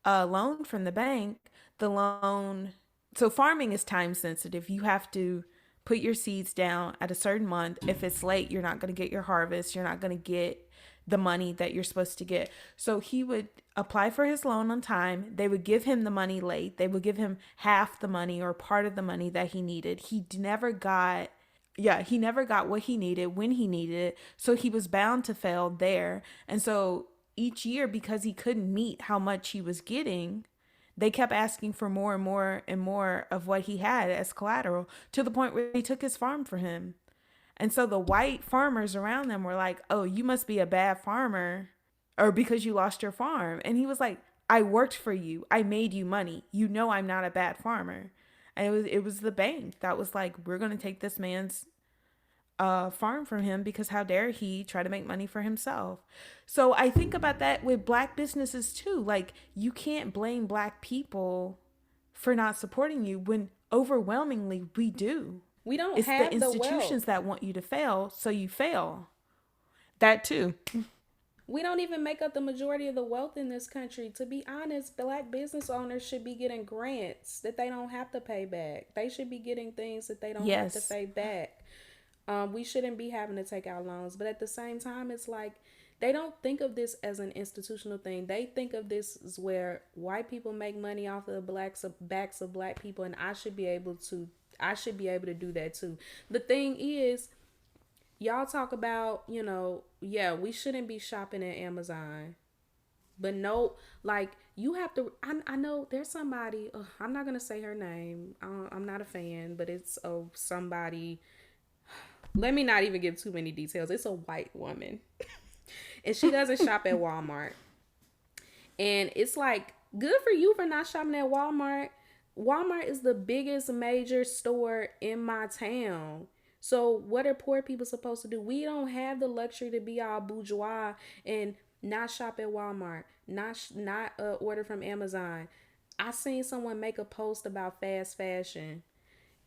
a loan from the bank, so farming is time sensitive. You have to put your seeds down at a certain month. If it's late, you're not going to get your harvest. You're not going to get the money that you're supposed to get. So he would apply for his loan on time. They would give him the money late. They would give him half the money or part of the money that he needed. He never got what he needed when he needed it. So he was bound to fail there. And so each year, because he couldn't meet how much he was getting, They kept asking for more and more and more of what he had as collateral, to the point where they took his farm for him. And so the white farmers around them were like, "Oh, you must be a bad farmer, or because you lost your farm." And he was like, "I worked for you. I made you money. You know I'm not a bad farmer." And it was the bank that was like, "We're going to take this man's farm from him because how dare he try to make money for himself." So I think about that with black businesses too. Like, you can't blame black people for not supporting you when overwhelmingly we do. We don't It's the have the institutions wealth. that want you to fail, so you fail. That too. We don't even make up the majority of the wealth in this country. To be honest, black business owners should be getting grants that they don't have to pay back. They should be getting things that they don't have to Yes. pay back. We shouldn't be having to take out loans. But at the same time, it's like they don't think of this as an institutional thing. They think of this as where white people make money off of the backs of black people, and I should be able to do that too. The thing is, y'all talk about, yeah, we shouldn't be shopping at Amazon. But no, like, you have to, I know there's somebody, I'm not going to say her name. I'm not a fan, but it's somebody, let me not even give too many details. It's a white woman. And she doesn't shop at Walmart. And it's like, good for you for not shopping at Walmart. Walmart is the biggest major store in my town. So what are poor people supposed to do? We don't have the luxury to be all bourgeois and not shop at Walmart, not order from Amazon. I seen someone make a post about fast fashion.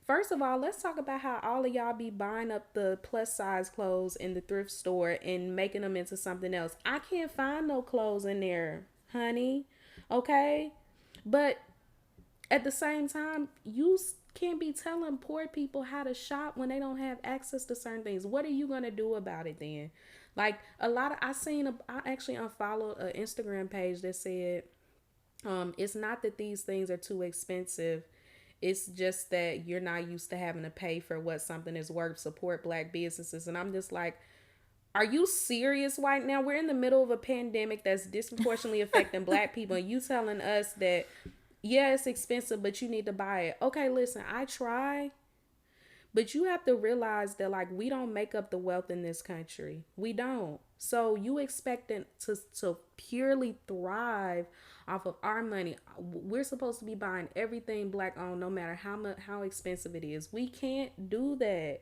First of all, let's talk about how all of y'all be buying up the plus size clothes in the thrift store and making them into something else. I can't find no clothes in there, honey. Okay? But at the same time, you can't be telling poor people how to shop when they don't have access to certain things. What are you going to do about it then? Like, I actually unfollowed an Instagram page that said, it's not that these things are too expensive. It's just that you're not used to having to pay for what something is worth. Support black businesses. And I'm just like, are you serious right now? We're in the middle of a pandemic that's disproportionately affecting black people. And you telling us that, yeah, it's expensive, but you need to buy it. Okay, listen, I try. But you have to realize that, like, we don't make up the wealth in this country. We don't. So you expecting to purely thrive off of our money. We're supposed to be buying everything black owned, no matter how expensive it is. We can't do that.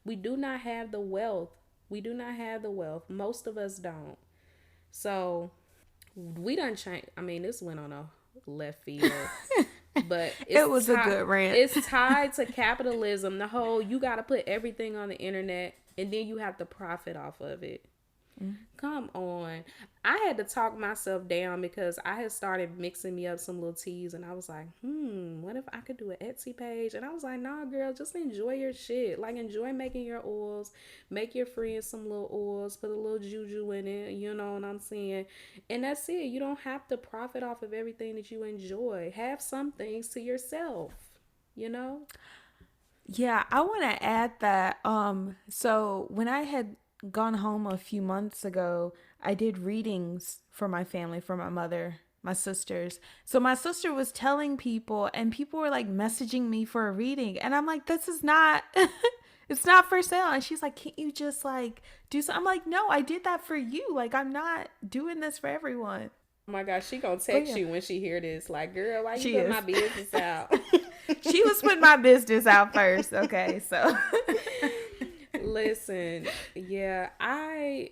We do not have the wealth. We do not have the wealth. Most of us don't. So we done change. I mean, this went on a left field. But it was a good rant. It's tied to capitalism. The whole, you got to put everything on the internet and then you have to profit off of it. Come on. I had to talk myself down because I had started mixing me up some little teas and I was like, what if I could do an Etsy page? And I was like, nah, girl, just enjoy your shit. Like, enjoy making your oils. Make your friends some little oils. Put a little juju in it. You know what I'm saying? And that's it. You don't have to profit off of everything that you enjoy. Have some things to yourself, you know? Yeah, I want to add that. So when I had gone home a few months ago, I did readings for my family, for my mother, my sisters. So my sister was telling people, and people were like messaging me for a reading, and I'm like, this is not it's not for sale. And she's like, can't you just like do something? I'm like, no, I did that for you. Like, I'm not doing this for everyone. Oh my gosh, she gonna text you when she hear this. Like, girl, why you put my business out? She was putting my business out first. Okay, so listen, yeah, I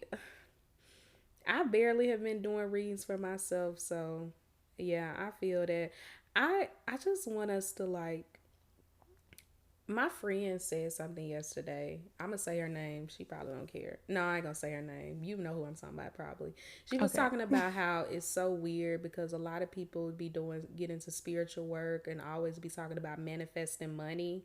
barely have been doing readings for myself, so yeah, I feel that. I just want us to, like, my friend said something yesterday. I'm gonna say her name. She probably don't care. No, I ain't gonna say her name. You know who I'm talking about, probably. She was talking about how it's so weird because a lot of people would get into spiritual work and always be talking about manifesting money.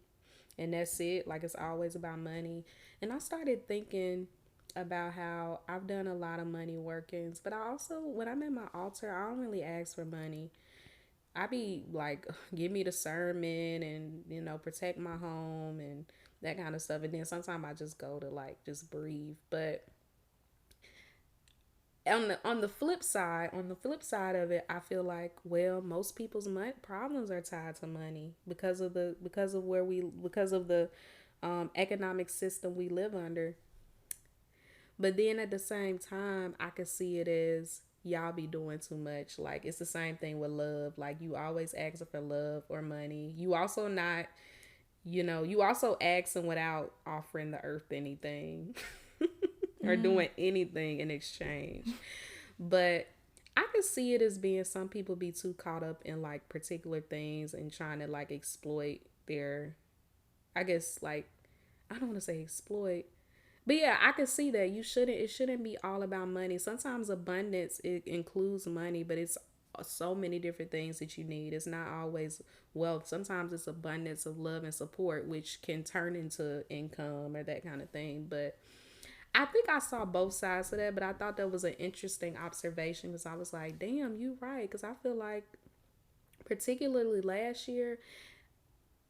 And that's it. Like, it's always about money. And I started thinking about how I've done a lot of money workings. But I also, when I'm at my altar, I don't really ask for money. I be like, give me the sermon and, protect my home and that kind of stuff. And then sometimes I just go to, like, just breathe. But On the flip side of it, I feel like, well, most people's problems are tied to money because of the economic system we live under. But then at the same time, I could see it as y'all be doing too much. Like, it's the same thing with love. Like, you always asking for love or money. You also not, you also asking without offering the earth anything or doing anything in exchange. But I could see it as being some people be too caught up in like particular things and trying to like exploit their, I guess, like, I don't want to say exploit, but yeah, I can see that it shouldn't be all about money. Sometimes abundance, it includes money, but it's so many different things that you need. It's not always wealth. Sometimes it's abundance of love and support, which can turn into income or that kind of thing. But I think I saw both sides of that, but I thought that was an interesting observation because I was like, damn, you right. Because I feel like, particularly last year,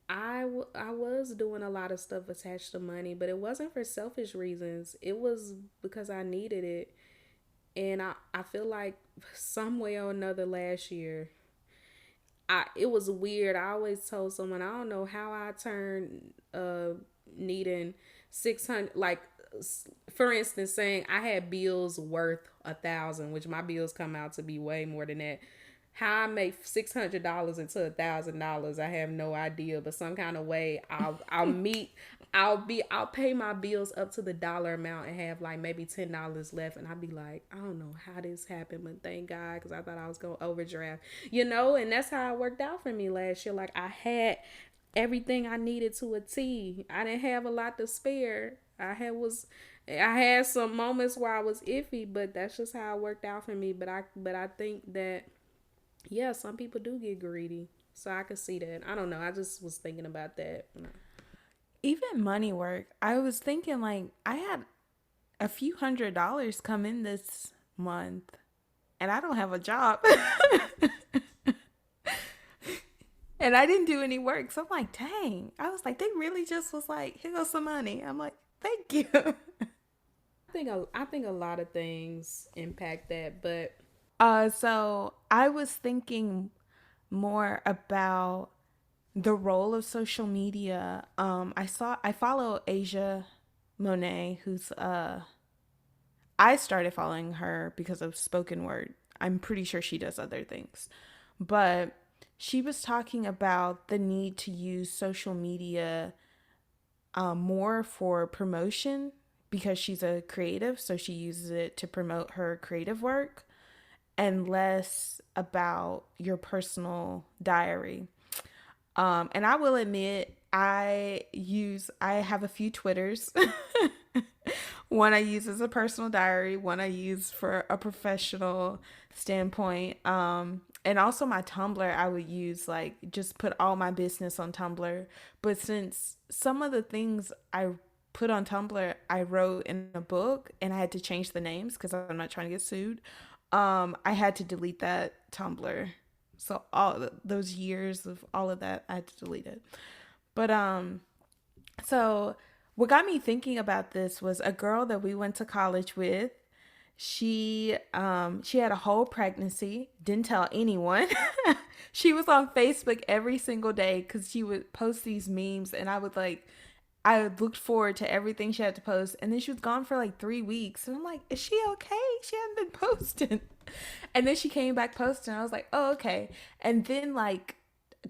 I was doing a lot of stuff attached to money, but it wasn't for selfish reasons. It was because I needed it. And I feel like some way or another last year, it was weird. I always told someone, I don't know how I turned needing 600, like, for instance, saying I had bills worth 1,000, which my bills come out to be way more than that. How I make $600 into $1,000, I have no idea. But some kind of way, I'll pay my bills up to the dollar amount and have like maybe $10 left, and I'll be like, I don't know how this happened, but thank God, because I thought I was gonna overdraft, and that's how it worked out for me last year. Like, I had everything I needed to a T. I didn't have a lot to spare. I had some moments where I was iffy, but that's just how it worked out for me. But I think that, yeah, some people do get greedy. So I could see that. I don't know. I just was thinking about that. Even money work. I was thinking, like, I had a few $100s come in this month and I don't have a job. And I didn't do any work. So I'm like, dang. I was like, they really just was like, here goes some money. I'm like, thank you. I think a lot of things impact that, but so I was thinking more about the role of social media. I follow Asia Monet, who's I started following her because of spoken word. I'm pretty sure she does other things, but she was talking about the need to use social media more for promotion because she's a creative, so she uses it to promote her creative work, and less about your personal diary. And I will admit, I have a few Twitters. One I use as a personal diary, one I use for a professional standpoint. And also my Tumblr, I would use, like, just put all my business on Tumblr. But since some of the things I put on Tumblr, I wrote in a book and I had to change the names because I'm not trying to get sued. I had to delete that Tumblr. So all those years of all of that, I had to delete it. But so what got me thinking about this was a girl that we went to college with. She had a whole pregnancy, didn't tell anyone. She was on Facebook every single day because she would post these memes, and I looked forward to everything she had to post. And then she was gone for like 3 weeks. And I'm like, is she okay? She hadn't been posting. And then she came back posting. I was like, oh, okay. And then like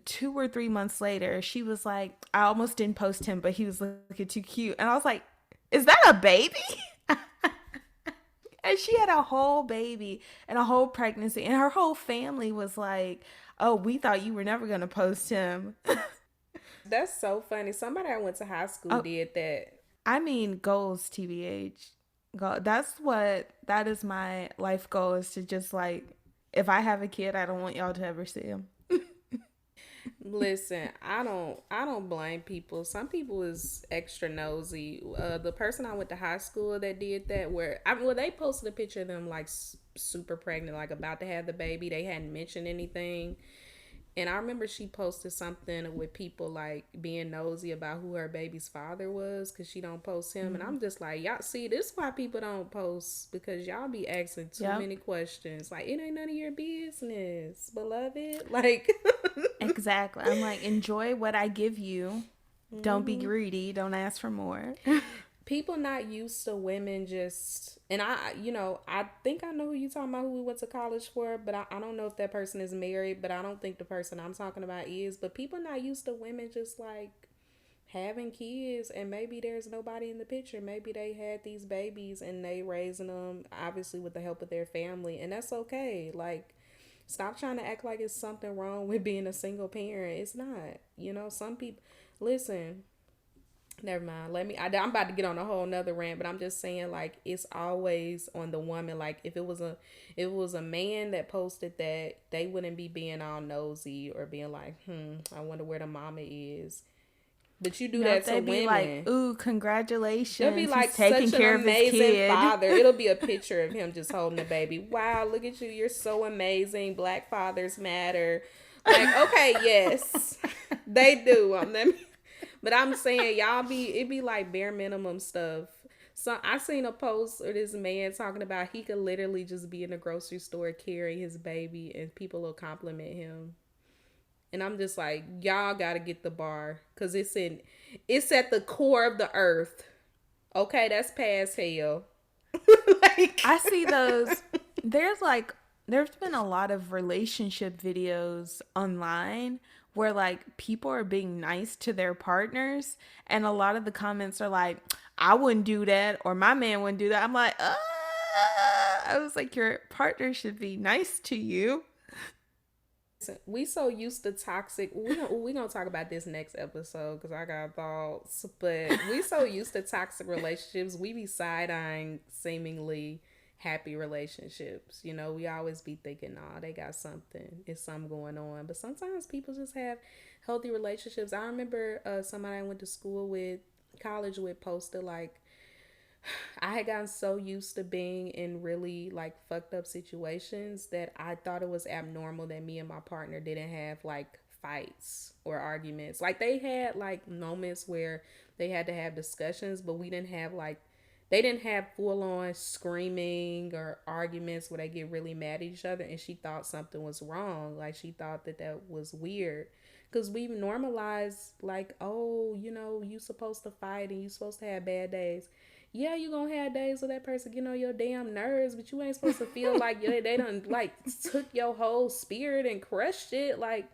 2 or 3 months later, she was like, I almost didn't post him, but he was looking too cute. And I was like, is that a baby? And she had a whole baby and a whole pregnancy. And her whole family was like, oh, we thought you were never going to post him. That's so funny. Somebody I went to high school did that. I mean, goals, TBH. That is my life goal, is to just, like, if I have a kid, I don't want y'all to ever see him. Listen, I don't blame people. Some people is extra nosy. The person I went to high school that did that, they posted a picture of them like super pregnant, like about to have the baby. They hadn't mentioned anything. And I remember she posted something with people like being nosy about who her baby's father was because she don't post him. And I'm just like, y'all see, this is why people don't post, because y'all be asking too Yep. many questions. Like, it ain't none of your business, beloved. Like, Exactly. I'm like, enjoy what I give you. Don't be greedy. Don't ask for more. people not used to women just, and I think I know who you talking about, who we went to college for, but I don't know if that person is married, but I don't think the person I'm talking about is. But people not used to women just like having kids, and maybe there's nobody in the picture. Maybe they had these babies and they raising them obviously with the help of their family, and that's okay. Like, stop trying to act like it's something wrong with being a single parent. It's not. Some people, listen, never mind. I'm about to get on a whole nother rant, but I'm just saying, like, it's always on the woman. Like, if it was a man that posted that, they wouldn't be being all nosy or being like, I wonder where the mama is. But you do No, that to they'd be women. like, ooh, congratulations. It'll be like He's taking such care an of his amazing kid. father. It'll be a picture of him just holding the baby. Wow, look at you. You're so amazing. Black fathers matter. Like, okay, yes, they do. But I'm saying, it be like bare minimum stuff. So I seen a post of this man talking about he could literally just be in the grocery store carrying his baby and people will compliment him. And I'm just like, y'all gotta get the bar, because it's at the core of the earth. Okay, that's past hell. Like, I see those. There's been a lot of relationship videos online where like people are being nice to their partners, and a lot of the comments are like, I wouldn't do that, or my man wouldn't do that. I'm like, I was like, your partner should be nice to you. we so used to toxic. We gonna talk about this next episode because I got thoughts. But we so used to toxic relationships. We be side eyeing seemingly happy relationships. We always be thinking, nah, they got something. It's something going on. But sometimes people just have healthy relationships. I remember somebody I went to college with posted like, I had gotten so used to being in really like fucked up situations that I thought it was abnormal that me and my partner didn't have like fights or arguments. Like, they had like moments where they had to have discussions, but they didn't have full on screaming or arguments where they get really mad at each other. And she thought something was wrong. Like, she thought that was weird. Because we normalized like, oh, you supposed to fight and you supposed to have bad days. Yeah, you gonna have days with that person getting on your damn nerves, but you ain't supposed to feel like they done like took your whole spirit and crushed it. Like,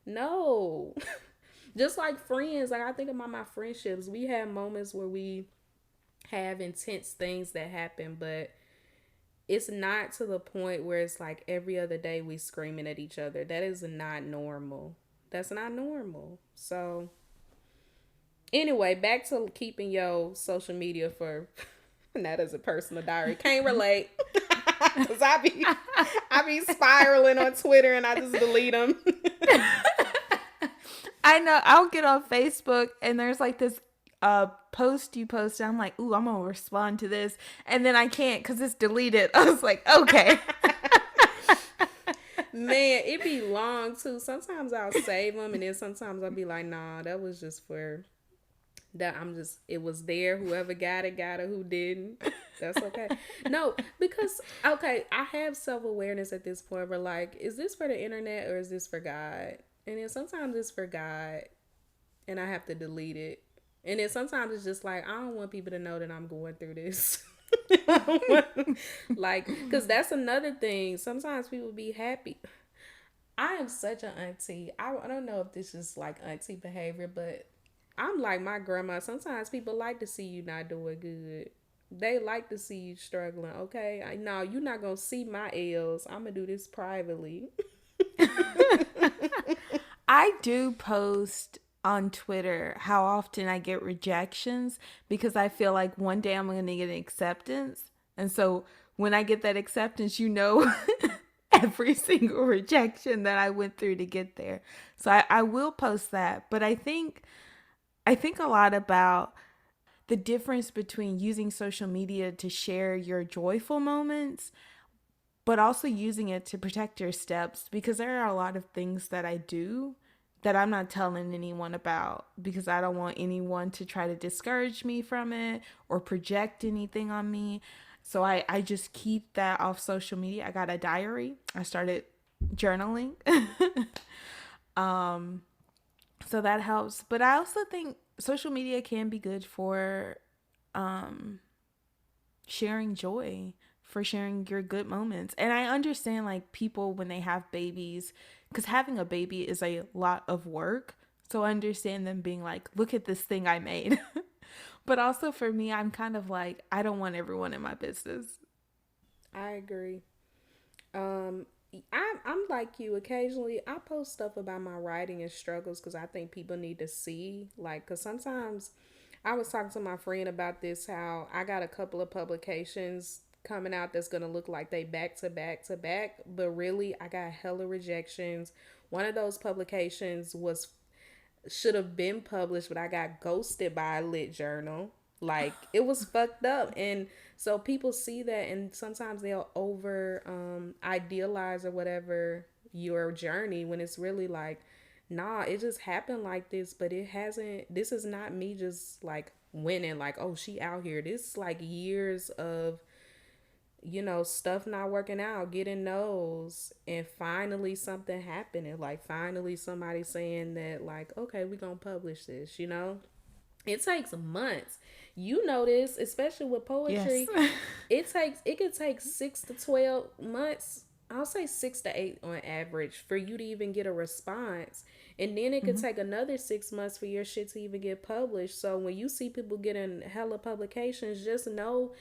no. Just like friends, like I think about my friendships, we have moments where we have intense things that happen, but it's not to the point where it's like every other day we screaming at each other. That is not normal. That's not normal. So anyway, back to keeping your social media for not as a personal diary. Can't relate. Cause I be spiraling on Twitter and I just delete them. I know. I'll get on Facebook and there's like this post you posted. I'm like, ooh, I'm gonna respond to this, and then I can't because it's deleted. I was like, okay. Man, it be long too. Sometimes I'll save them, and then sometimes I'll be like, nah, that was just for that. It was there. Whoever got it, who didn't. That's okay. No, because, okay, I have self-awareness at this point where like, is this for the internet or is this for God? And then sometimes it's for God and I have to delete it. And then sometimes it's just like, I don't want people to know that I'm going through this. Like, because that's another thing. Sometimes people be happy. I am such an auntie. I don't know if this is like auntie behavior, but I'm like my grandma. Sometimes people like to see you not doing good. They like to see you struggling. Okay, no, you're not gonna see my L's. I'm gonna do this privately. I do post on Twitter how often I get rejections because I feel like one day I'm going to get an acceptance. And so when I get that acceptance, every single rejection that I went through to get there. So I will post that. But I think a lot about the difference between using social media to share your joyful moments but also using it to protect your steps, because there are a lot of things that I do that I'm not telling anyone about because I don't want anyone to try to discourage me from it or project anything on me. So I just keep that off social media. I got a diary. I started journaling. So that helps. But I also think social media can be good for sharing joy, for sharing your good moments. And I understand like people when they have babies, because having a baby is a lot of work. So I understand them being like, look at this thing I made. But also for me, I'm kind of like, I don't want everyone in my business. I agree. I'm like you. Occasionally, I post stuff about my writing and struggles because I think people need to see. Like, because sometimes I was talking to my friend about this, how I got a couple of publications coming out that's gonna look like they back to back to back, but really I got hella rejections. One of those publications was should have been published, but I got ghosted by a lit journal. Like it was fucked up, and so people see that, and sometimes they'll over idealize or whatever your journey when it's really like, nah, it just happened like this, but it hasn't. This is not me just like winning, like oh she out here. This is like years of stuff not working out, getting no's, and finally something happening. Like finally somebody saying that like, okay, we're gonna publish this. It takes months. You know this, especially with poetry. Yes. It could take 6 to 12 months. I'll say 6 to 8 on average for you to even get a response. And then it could take another 6 months for your shit to even get published. So when you see people getting hella publications, just know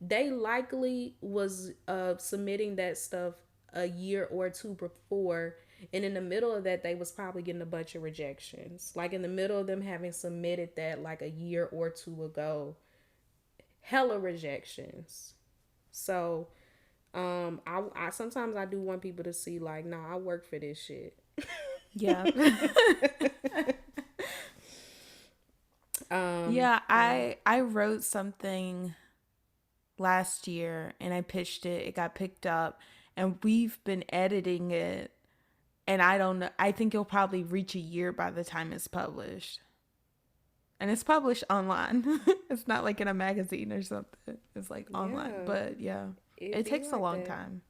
they likely was submitting that stuff a year or two before, and in the middle of that they was probably getting a bunch of rejections, like in the middle of them having submitted that like a year or two ago, hella rejections. So I sometimes I do want people to see like, nah, I work for this shit. Yeah. Yeah, I wrote something last year and I pitched it. It got picked up and we've been editing it, and I don't know. I think it'll probably reach a year by the time it's published. And it's published online. It's not like in a magazine or something. It's like online. Yeah, But yeah, it it be takes a like long that. time.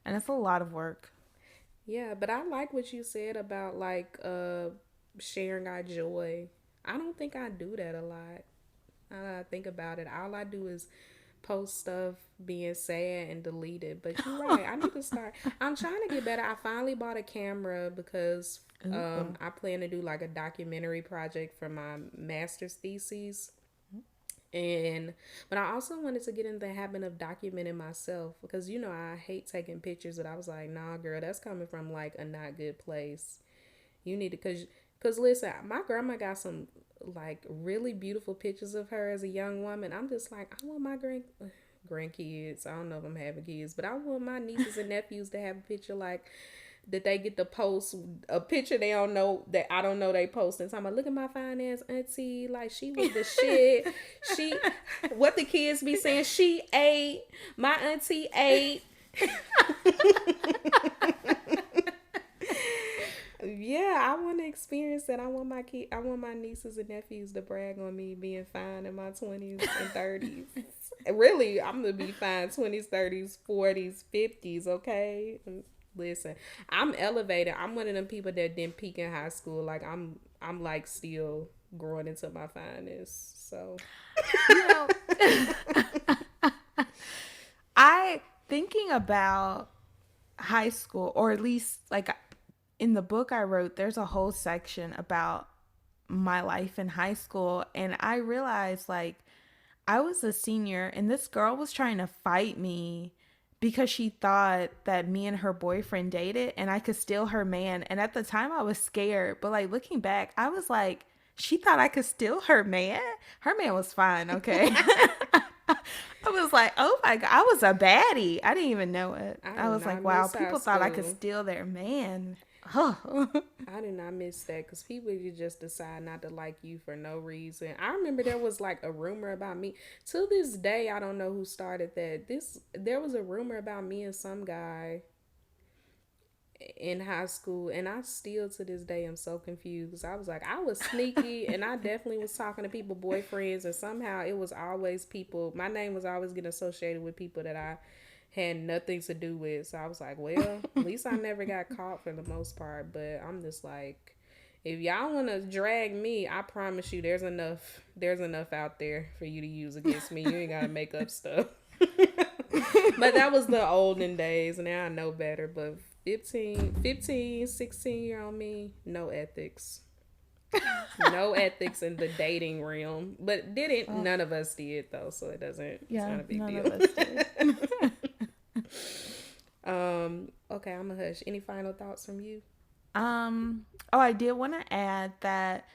And it's a lot of work. Yeah, but I like what you said about like sharing our joy. I don't think I do that a lot. I think about it. All I do is post stuff being sad and delete it. But you're right. I need to start. I'm trying to get better. I finally bought a camera because Ooh. I plan to do like a documentary project for my master's thesis. And but I also wanted to get in the habit of documenting myself because I hate taking pictures, but I was like, nah, girl, that's coming from like a not good place. You need to, cause listen, my grandma got some like really beautiful pictures of her as a young woman. I'm just like, I want my grandkids. I don't know if I'm having kids, but I want my nieces and nephews to have a picture like that they get to post a picture they don't know that I don't know they posting. So I'm like, look at my fine ass auntie, like she was the shit. She, what the kids be saying, she ate, my auntie ate. Yeah, I want to experience that. I want my nieces and nephews to brag on me being fine in my 20s and 30s. Really, I'm gonna be fine 20s, 30s, 40s, 50s. Okay, listen, I'm elevated. I'm one of them people that didn't peak in high school. Like I'm like still growing into my fineness. So, You know, I thinking about high school, or at least like in the book I wrote, there's a whole section about my life in high school, and I realized like I was a senior and this girl was trying to fight me because she thought that me and her boyfriend dated and I could steal her man. And at the time I was scared, but like looking back, I was like, she thought I could steal her man. Her man was fine, okay? I was like, oh my God, I was a baddie. I didn't even know it. I I did was like, not wow, miss high people thought I could school. steal their man. I do not miss that because people could just decide not to like you for no reason. I remember there was like a rumor about me. To this day, I don't know who started that. There was a rumor about me and some guy in high school, and I still to this day am so confused. I was like, I was sneaky, and I definitely was talking to people, boyfriends, and somehow it was always people. My name was always getting associated with people that I had nothing to do with. So I was like, well, at least I never got caught for the most part. But I'm just like, if y'all want to drag me, I promise you, there's enough out there for you to use against me. You ain't gotta make up stuff. But that was the olden days. Now I know better. But 16-year-old me, no ethics. No ethics in the dating realm. But none of us did though, so it's not a big deal. Of us did. Okay, I'm gonna hush. Any final thoughts from you? I did want to add that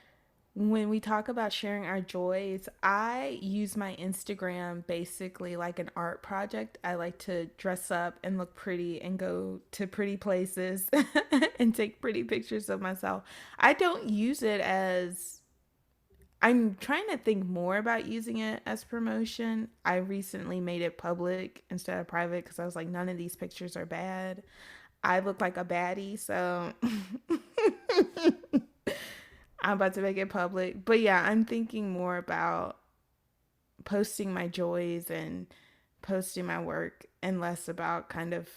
when we talk about sharing our joys, I use my Instagram basically like an art project. I like to dress up and look pretty and go to pretty places and take pretty pictures of myself. I don't use it as, I'm trying to think more about using it as promotion. I recently made it public instead of private because I was like, none of these pictures are bad. I look like a baddie, so I'm about to make it public. But yeah, I'm thinking more about posting my joys and posting my work and less about kind of,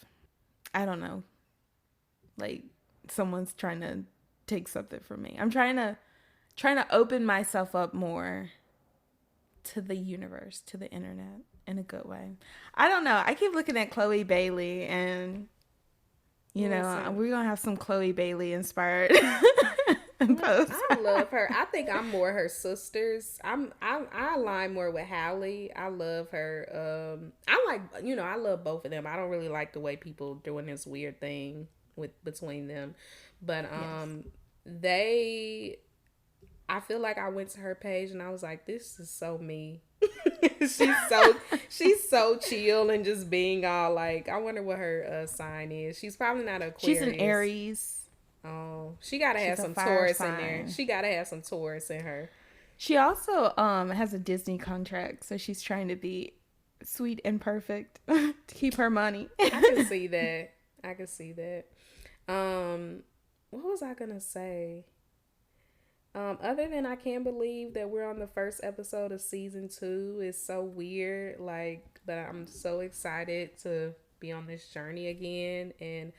I don't know, like someone's trying to take something from me. I'm trying to open myself up more to the universe, to the internet in a good way. I don't know. I keep looking at Chloe Bailey and we're going to have some Chloe Bailey inspired posts. I love her. I think I'm more her sisters. I align more with Hallie. I love her. I love both of them. I don't really like the way people doing this weird thing between them. But I feel like I went to her page and I was like, this is so me. she's so chill and just being all like, I wonder what her sign is. She's probably not Aquarius. She's an Aries. Oh, she gotta have some Taurus in there. She gotta have some Taurus in her. She also has a Disney contract, so she's trying to be sweet and perfect to keep her money. I can see that. What was I gonna say? Other than I can't believe that we're on the first episode of season 2. It's so weird, but I'm so excited to be on this journey again, and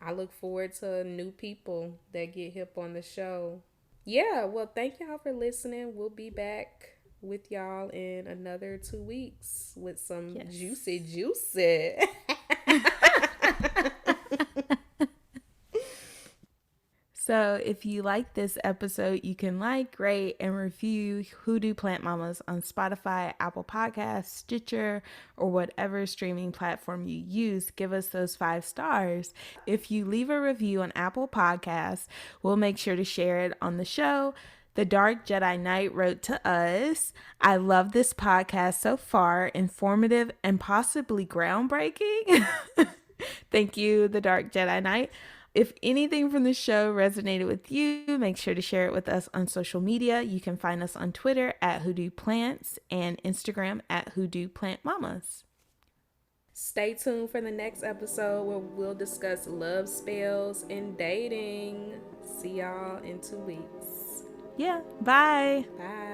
I look forward to new people that get hip on the show. Yeah, well, thank y'all for listening. We'll be back with y'all in another 2 weeks with some juicy. So if you like this episode, you can like, rate, and review Hoodoo Plant Mamas on Spotify, Apple Podcasts, Stitcher, or whatever streaming platform you use. Give us those 5 stars. If you leave a review on Apple Podcasts, we'll make sure to share it on the show. The Dark Jedi Knight wrote to us, I love this podcast so far, informative and possibly groundbreaking. Thank you, The Dark Jedi Knight. If anything from the show resonated with you, make sure to share it with us on social media. You can find us on Twitter at Hoodoo Plants and Instagram at Hoodoo Plant Mamas. Stay tuned for the next episode where we'll discuss love spells and dating. See y'all in 2 weeks. Yeah, bye. Bye.